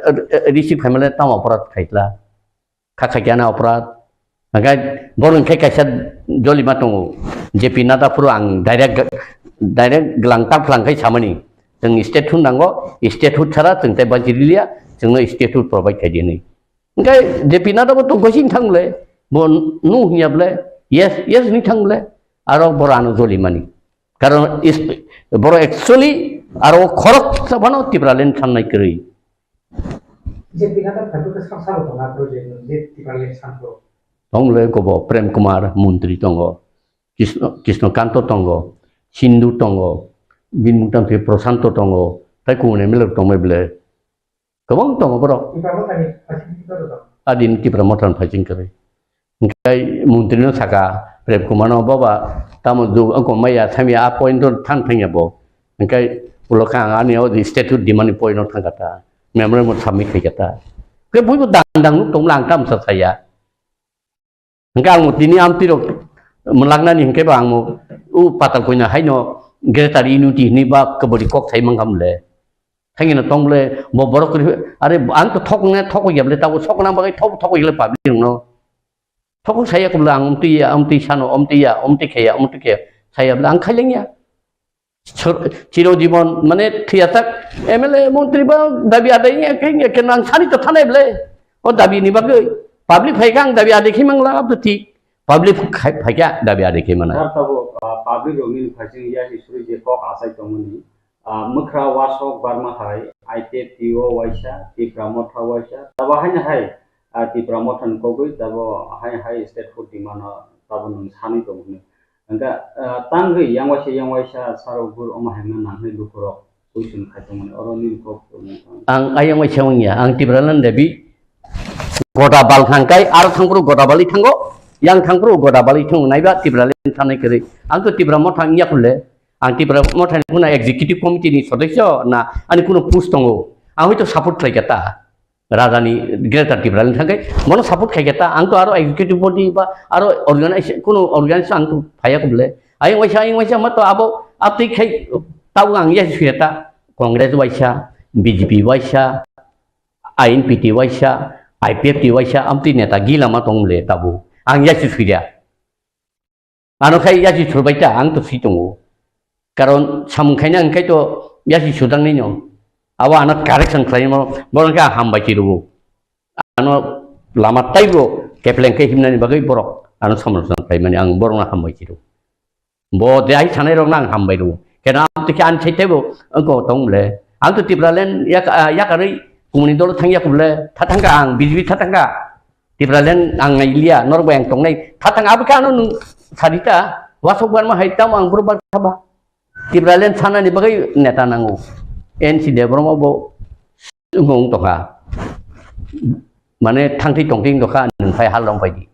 receive family tam operat khaitla Kakaknya operat, maka borong kakak joli matong JP nata puru ang direct gelang tak pelangkai sama ni, teng statut nanggo, statut cara teng tebal jirilia, teng statut provide kaji ni. Maka JP nata betul gosin thang le, bon nuh niap le, yes ni thang le, aro borano joli mani. Karena borong actually aro korok sabano tibralen sanai kiri. Jadi kita tentu kesal dong project ini di balik sampel. Tonggo kobo Prem Kumar Muntri tonggo, Kisno Kanto tonggo, Sindu tonggo, Bin Muktam Tri Prosanto tonggo, tai kumune melok tonggo bele. Kabong tonggo bro. Di mana tadi pasti kita dong. Adin ti promotan pajing kare. Ngai Muntri no saka Prem Kumar no baba tamu du angko maya samia point thang thangya bo. Ngai ulokang ani o di statute di mani point no thangata. Memang mau sampai ke kita. Kepui itu dandang lu tong langkam saya. Engkau mau ini amtil melangna nih engkau bang mau patal punya hai no geretari ini ni bak kebodi kok saya mengam le. Hanya tong le mau borok are angku thoknya thok ya le tahu thok nama bagai thok ya le pabli no. Thok saya aku bilang omti sano omti kaya saya bilang kayaknya. Ciro জীবন মানে থিয়াtak MLA মন্ত্রী বা দাবি আদায়nya kayaknya kenang sani to thane ble o dabi ni bagai public phaigang dabi ade khimangla abti public phaiga dabi ade khimana sar tabo public rongin phajing ya hisuri je kok asai tomuni mukra wasok barma hai ITTO waisa ti pramotha waisa tabo hanya hai ti pramothan kogoi tabo hai state food demand tabo nung sani tomuni Enggak tanggi yang waisa sarobur omahena nangne lukurok usun khatomon oroni kok ang ayang waisa wangya ang tibralan dabi goda bal khangkai ar thangpru goda bali thango yang thangpru goda bali thang naiba tibralen thanai kare ang to tibra mothang ya kulle ang tibra mothang kuna executive committee ni sodasya na ani kuno post tongo ang hoito support khaikata Radani Greater Tibralan thangai mono support khaikata ang to aro executive body ba aro organization kuno organization ang to phaya kuble ayang waisa mato abo apti khai tawang ya sueta Congress waisa BJP waisa INPT waisa IPFT waisa amti neta gila matong le tabu ang ya suida ano khai ya surbaita ang to sitongo karon samkhaina ang kai to ya sudang ni nyong awa anak correction claim borong ka hambai ciru ano lama taibo kepleng ke himna ni bagai borok ano samrosan claim ni ang borong hambai ciru bo de ai sanai rong nang hambai ru kena am ti an chaitebo angko tong le ang tu tibralen ya kari kumuni dol thangya kuble thatangka ang bijbi thatangka tibralen ang ngailia norbeng tong nai thatang abka anu sadita wasok ban ma haitam ang berubah thaba tibralen sana ni bagai neta nangu NC Bromo bo ngong toka mane thangti tongting toka nung phai halong phai di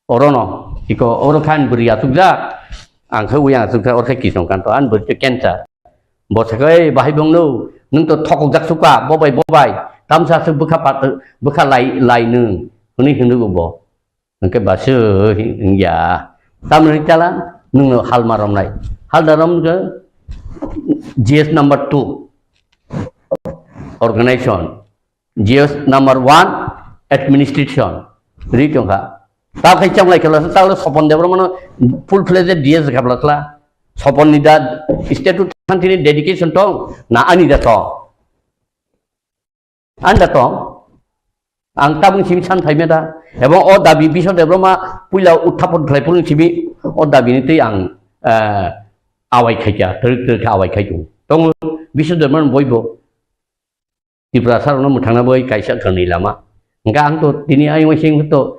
orono iko orokan buriya tukja ang khau yang sukha orkai kisong kan to an bur cancer bo sakai bahai bong no nung to thokok jak suka bobai tamsa su bukha lai nung ni hindu bo ngke basu ya tamri jalan nung hal marom nai hal daram ke GS number 2 organization GS number 1 administration ri tongka ta khai chamlai kala ta lo sopon debro mano full fledged DS gabla kala sopon ni da statute thantini dedication tong na ani da to anda tong ang tabung simi san thai meda ebong o dabi biso debro ma puila uthapon thlai pun simi o dabi ni tei ang awai khaija terik awai khaiju tong biso debro boibo Tripura Sarno muthangna boi kaisa khani lama nga ang to tini ai wasing to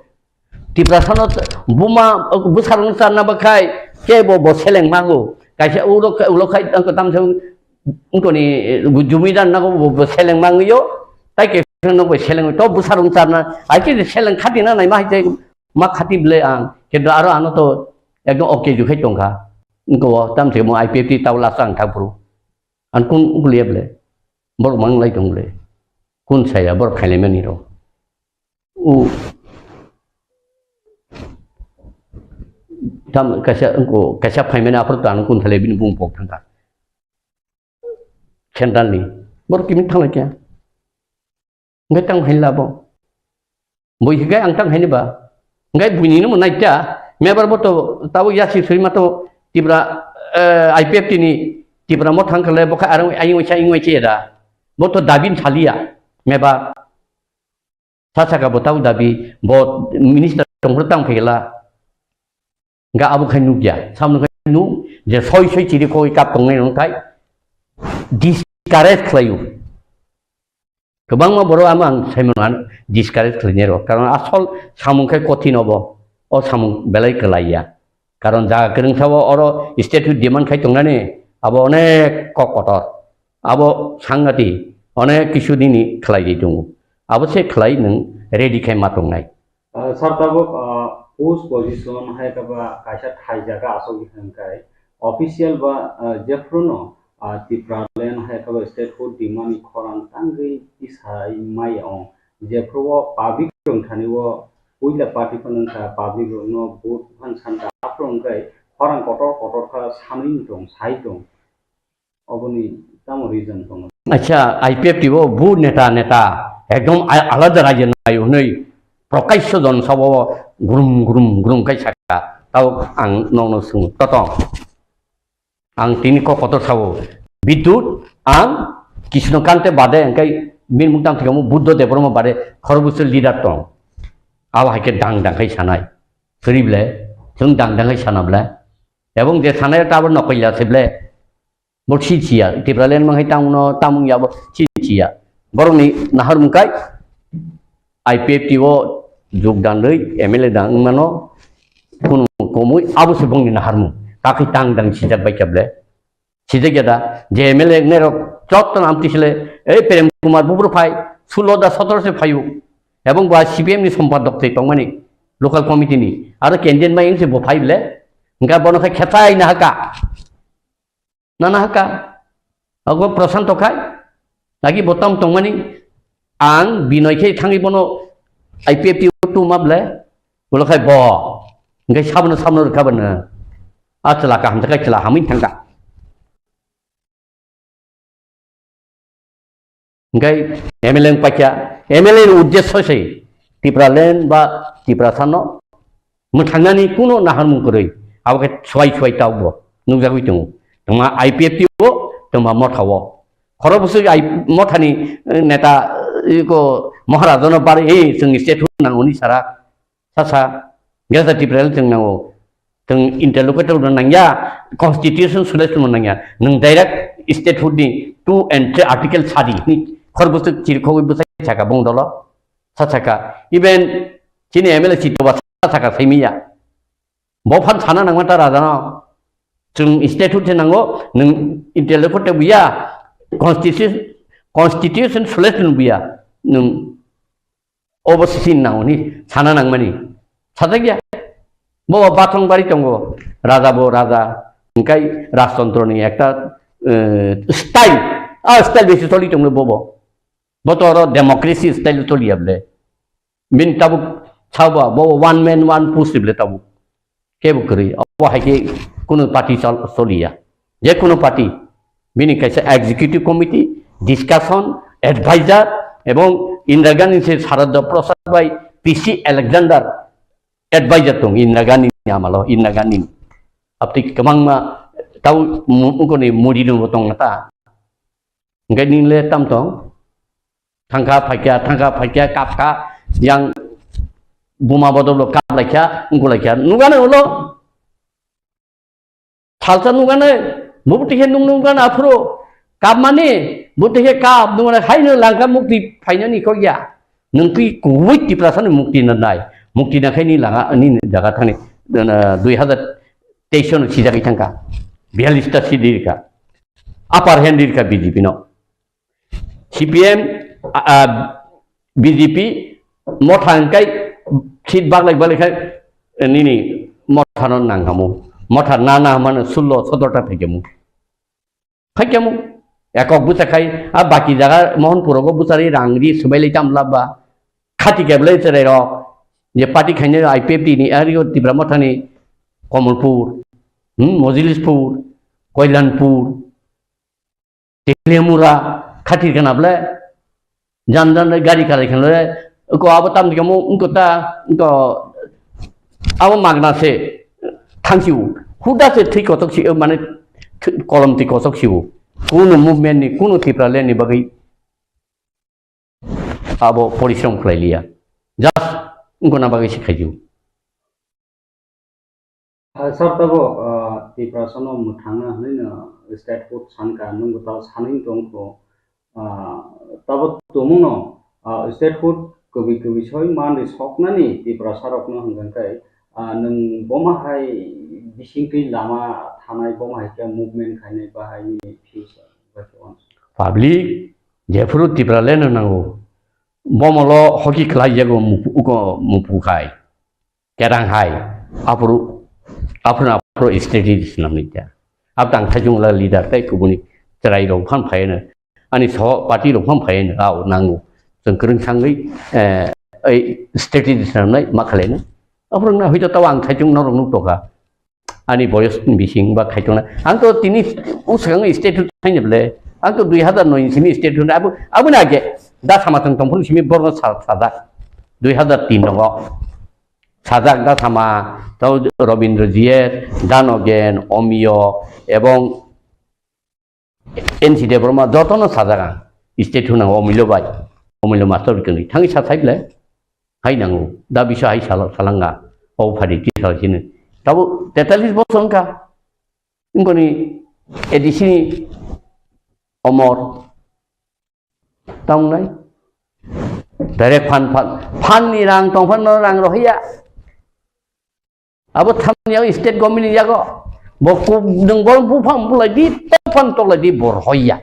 Tripura Sarno buma busarung sarna bakai ke bo seleng mangu kaisa ulo khai ang tam thang ungko ni jumidan na bo seleng mangu yo tai ke no bo seleng to busarung sarna ai ke seleng khati na nai ma hai ma khati ble ang ke do aro ano to ekdom okay ju khai tongkha ungko tam the mo IPFT taula sang thapru an kun ugle ble bor mang lai tong ble kun saya bor khale meni ro u tam kasa phaimena apro tan kun thale bin bung pok thangka chendal ni bor kimin thangla kya ngai tang haila bo boi higai ang tang haini ba ngai buini no nai ta me bar bo to tabu yasi srima to Tripura IPFT ni Tripura mo thangkale bo kha arang ai ngoi che da bo to dabin thalia meba sasa ka botau dabi bot minister tongprotang phela nga abu khainu kya samnu khainu je soi chiri ko kap tong nei nong thai discourage khlayu kobang ma boro amang saiman discourage khlnero karon asol samung khai kotin obo o samung belai kelaya karon ja kereng sawo oro statute demand khai tongnane abo onek kokotor abo sangati অনেক কিছু দিনই খেলাই দিতুম অবশ্যই খেলাই নং ready খাই মাতং নাই স্যার তাবো পোস্ট পজিশন হাই কাবা কাইসা থাই জায়গা আসগি হংকাই অফিশিয়াল বা জেফ্রনো ত্রিপুরালেন হাই কাবা স্টেট ফুড ডিমান্ড খরান তাঙ্গি ইসাই মাইও জেফ্রো পাবলিক রং থানিও উইলা পার্টি ফনকা পাবলিক নো ভোট ফান সানকা আফরংকাই খরান কটর খা সামিন দং সাই দং অবনি তামো রিজন দং আচ্ছা IPFT ও বু নেতা একদম আলাদা রাজ্যের নাই হই প্রকাশ্য জন সব গুরুম কাইসাকা তাও আং নং সুং ততং আং তিনি কত সাবো বিদ্যুৎ আং কৃষ্ণকান্তে বাদে এঙ্কাই মিন মুক্তাং থেকে বুদ্ধ দেবরম বাদে খরবুস লিডার দं আও হাইকে দাংখাই সানাই সরিবলে जों दांखाय सानाब्ला এবং যে সানায় তাবর নকইলাছেবলে বর্ষিছিয়া টিপ্রালেন মাংহাই তামুনো তামুংয়াবো চিছিয়া বরংনি নাহার মুকাই IPFT ও যোগদান রই MLA দাং মানো কোন কমুই আবসে বংনি নাহারমু কাকি তাংদাং সিজা বাইকাবলে সিজা গেদা যে MLA নেরো চত্তন আমতিছিলে এই প্রেম কুমার বুবরফাই 16-17 ফাইউ এবং বা CPM নি সম্পাদক tej tongmani local committee ni aro kendian mai se bo faibele engka bono khai khetai na haka nana haka ago prasanto khai lagi botam tongmani ang binoy khai thangi bono IPFT tu mable bolo khai bo engkai sabno rekaban atla ka hamta kai chla hamin thangka engkai MLA pacha MLA uddesho sei টিপ্রালেন বা টিপ্রাসানো মুথাঙ্গানি কোনো নাহারমু করেই আবকে ছয় তাওবো নুজাগুই দङ তোমা IPFT ও তোমা মথাও খরবসু মথানি নেতা eco মহারাজनो बार ए जोंनि state नांगौनि सारा सासा गेजा टिप्राल जों नांगौ जों इन्टारलकुटर नांया कन्स्टिट्यूशन सलेक्शन नांया नों डाइरेक्ट स्टेट हुडनि 2 and 3 आर्टिकल सारि खरबसु चिरखौ बसाय थाका बंदल सासाका इभेन चिनि MLA चितबा सासाका सैमिया बफान साना नांमाता राजानो जों स्टेटुट नांगौ नों इन्टेलेक्ट बुया कन्स्टिट्यूशन सलेक्शन बुया नों अबसिन नांगौनि साना नांमानि साजा गया बो बाथंबारि दंगो राजाबो राजा ओंखाय राजतन्त्रनि एकटा स्टाइल बेसि चलि दंनो बबो बतरो डेमोक्रेसी स्टाइल चलियाबले मिन ताबु छाबा बो वन मैन वन पुसिबले ताबु केबो करि अब हाइके कुनु पार्टी चलिया जे कुनु पार्टी बिनि कैसे एग्जीक्यूटिव कमिटी डिस्कशन एडभाइजार एवं इंदिरा गांधी से सारद प्रसाद भाई पीसी एलेक्जेंडर एडभाइजार दं इंदिरा गांधी आमाल इंदिरा गांधी अब ती कमांग मा ताऊ उनको ने मुड़ी दं दं नता enggak nilai tam tong tangka pakai kapka yang buma bodol kap lagi ungku lagi nugana ulo salsa nugana bukti he nugana afro kap mane bukti he kap nugana hai nu langka mukti paina ni kok ya nungpi kuwait di perasaan mukti nanai mukti nak ini langa ini jaga thani 2023 si jaga tangka 42 ta si diri ka upper hand diri ka BJP no CPM BJP mothangkai sit baglai kai nini mothanon nanghamu mothar nana man 16 17 ta phekemu ekok busakai a baki jaga mohanpur go busari rangri subailai tamlaba khati keblai cherai ro je party khaine IPP ni ari tibra mothani Komalpur Mojilispur Koilanpur Telemura खातिर के नाबले जान गाड़ी करे खेल रहे को अब तम के मु उनको ता उनको अब मागना से थांसिउ हुदा से ठीक को तक माने कलम ती को तक सिउ कोनो मूवमेंट नि कोनो थिप्रा ले नि बगै अब परिश्रम खलाई लिया जस्ट उनको ना बगै सिखाइजु सर तबो थिप्रा सनो मुथांगा हैन स्टेट फुड सानका नंगो ता सानै दंखो तब तुमुनो स्टेट फुड कभी सही मान सकनानी तीव्र सरकनो हंगनखाय नों बमाहाय बिसिंखै लामा थानाय बमाहाय के मुभमेन्ट खायनाय बाहायनि फिउचार पाब्लिक जेफोर तीव्र लेनो नांगौ बमलो हकि खलायगो मुपुखाय केरांहाय आफरो स्ट्रेटेजिस नामनिया अब तांथाजुंला लीडर काय कुबुनि चराय रौ फान फायनो ani so party lo pham phain au nangu jeng kereng sangai ai strategy sanai makhalena aprong na hoito tawang thaitung norong nuk toka ani boyos bising ba khaitona ang to tini usang state thainble ang to 2009 sini state abu na ge da samatang tongphun simi borno sada 2003 no sajak da sama tau Robindra Jiet Danogen Omio ebong NC Debroma jotono sajagan state hunang omilo bai omilo master kini thangi sa saible hai nangu da bisa hai salanga o phari ti salsine tabu 43 বছর ka ingoni edisi omor tong nai direct fan ni rang tong fan rang rohia abo tham yang state government ya ko boku nang bol bu pham pulai di fan to la di bor hoya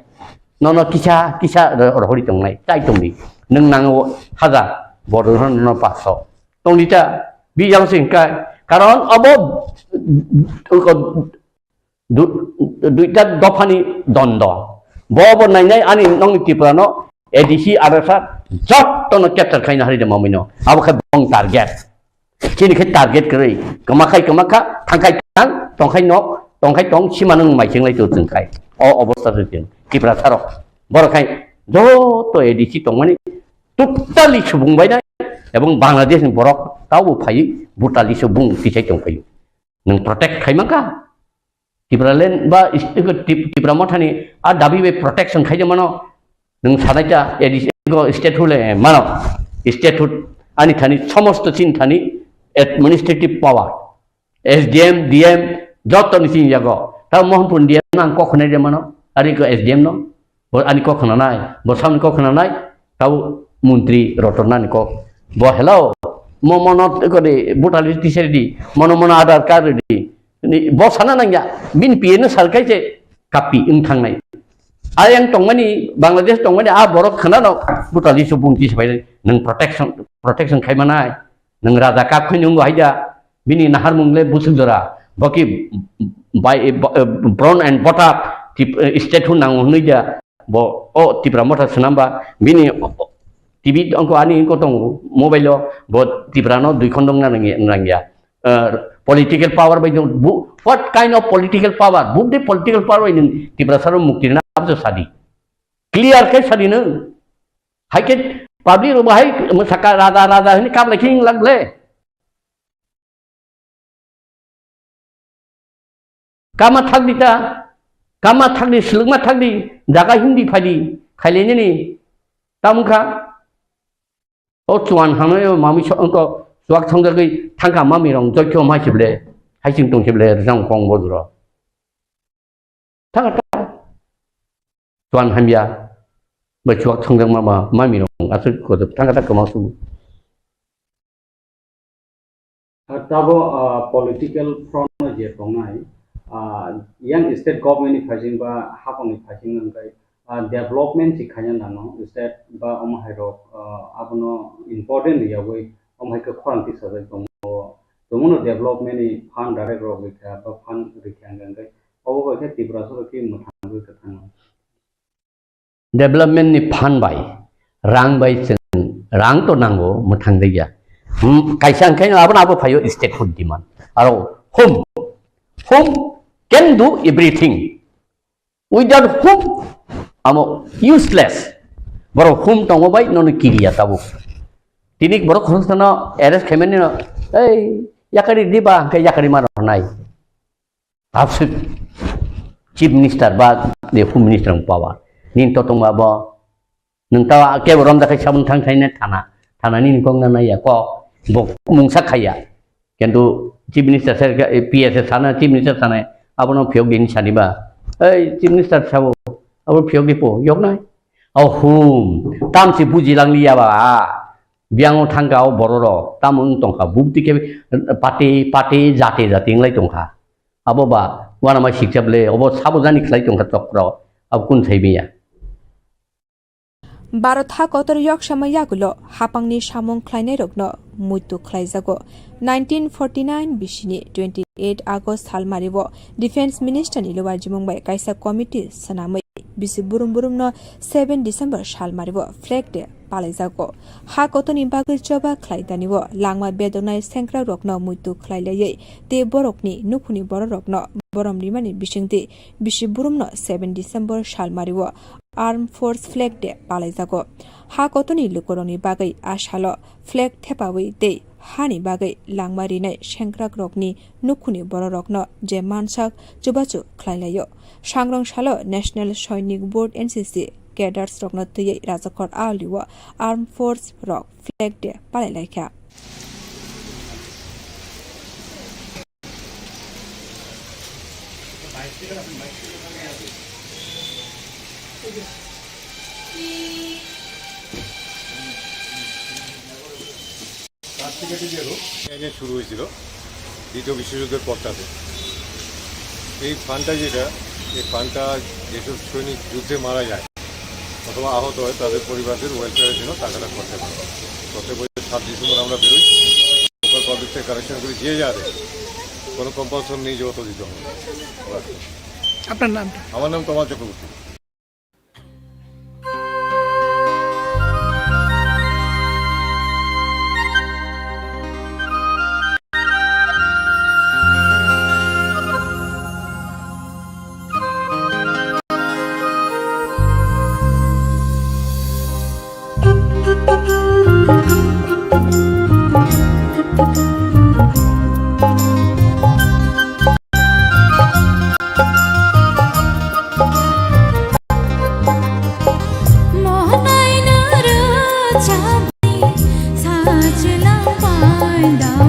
nono kisah rohori tong nai tai tong ni nang nang haza bor no paso tong ni ta bi yang sing ka karon abo ko duita dofani dondo bobo nai nai ani nong tiprano edisi arasa jot to no capture khaina hari de mamino abo kha bong target kini kha target krai kamakai thangkai tang tongkai nok tongkai tong simanung mai chenglai tu tungkai o obostha tin tipra tharo borokai jo to edisi tongmani totally subungbai nai ebong bangladesh ni borok tau phai brutally subung tisai tongkai nang protect khaimaka tipra len ba tipra mothani a dabi be protection khai mano nang sadaita edisi go state hule mano state hood ani thani samosto chin thani administrative power SDM DM joto ni sin jago ta mohanpur DM nang kokhone de mano ari ko SDM no bo ani kokhona nai bo sam kokhona nai tau mantri rotona ni ko bo hello mo monot ko de brutally tisari di mono adar card di ni bo sana nang ya bin pn sarkai je kapi ing thangnai ayang tongmani Bangladesh tongmani a borok khana no brutally subung ti sabai nang protection khaimanai nang raja kap khunung haida bini nahar mungle busudora baki by brown and bota state hu nang hunija bo o tipra motha sanamba bini TV angko ani ko tong mobile bo tipra no dui khondong na nangya political power by what kind of political power book the political power in tipra saro mukti na abso sadi clear kai sadi na हाइके public बाहाय मोसाका राजा राजा होनी काबला खिंग लगले कामा थागदिता कामा थागदि सिलुगमा थागदि जागा हिंदी फाइदि खाइलेने नि तामुखा ओ चुवान हामने मामी अंको सुवाक थंगगै थांखा मामी रं जयख्य माइसिबले हाइसिं दंसिबले रजां खं बजुर थांगा चुवान हामिया बचुवाक थंगजों मामा मामी रं आसु कोदब थांगा ता कमासु Tabo political front J तंनाय yang state government ni phajing ba hapang ni phajing ngai development si khanya nano state ba omhairo abono important ya we omhai ka khorang ti sajai tomono development ni fund direct rog likha ba fund rikhang ngai obo ba ke tibra so ki muthang ka thang development ni fund bai rang bai rang to nango muthang dei ya kaisang kai abon abo phayo state food demand aro home can do everything. Without whom, amo useless. Boro whom tongo bai nono kiriya tabu. Tinik boro khonsana arrest kemeni no. Hey, yakari diba ke yakari maro nai. Absut chief minister ba the home minister ng power. Nin totong ba ba. Nung tawa ke borom da kai sabun thang thai ne thana nin kong na ya ko bok mung sakhaya. Kentu chief minister sa PSS sana chief minister sana abono phiok din saniba ei chief minister sabo abo phiok dipo yok nai au hum tam si buji lang liya ba biang thangka au bororo tamung tongkha bukti ke pati jate nglai tongkha abo ba wana ma sikjable abo sabo jani khlai tongkha tokro ab kun thaibiya Barotha kotor yok samayagulo hapangni samong khlainai rokno muitu khlaijago 1949 bishini 28 August halmaribo defense minister ni lowa jimongbai kaisa committee sanamai bisi burum no 7 December halmaribo flag day palaijago ha kotoni bagui choba khlaidanibo langma bedonai sengkra rokno muitu khlailayei te borokni nukhuni borokno borom rimani bisingti bisi burum no 7 December halmaribo Armed Force Flag Day palaijago ha kotoni lukoroni bagai ashalo flag thepawi dei hani bagai langmari nai sengkrak rokni nukhuni borokno je mansak chubachu khlailayo sangrong shalo National Sainik Board NCC cadets rokno tuyei rajakor aliwa Armed Force Rock Flag Day palailaikha শুরু হয়েছিল দ্বিতীয় বিশ্বযুদ্ধের পরটাতে এই ফান্ডটা যেটা এই ফান্ডটা যেসব সৈনিক যুদ্ধে মারা যায় অথবা আহত হয় তাদের পরিবারদের ওয়েলফেয়ারের জন্য টাকাটা করতে পারে প্রত্যেক বছর 7 ডিসেম্বর আমরা বেরোই লোকাল পাবলিক থেকে কালেকশন করি যে যা দেয় কোনো কম্পালশন নেই যে অত দিতে হবে আপনার নামটা আমার নাম তমাল Chakraborty Mohanai na ra chapni saajla paida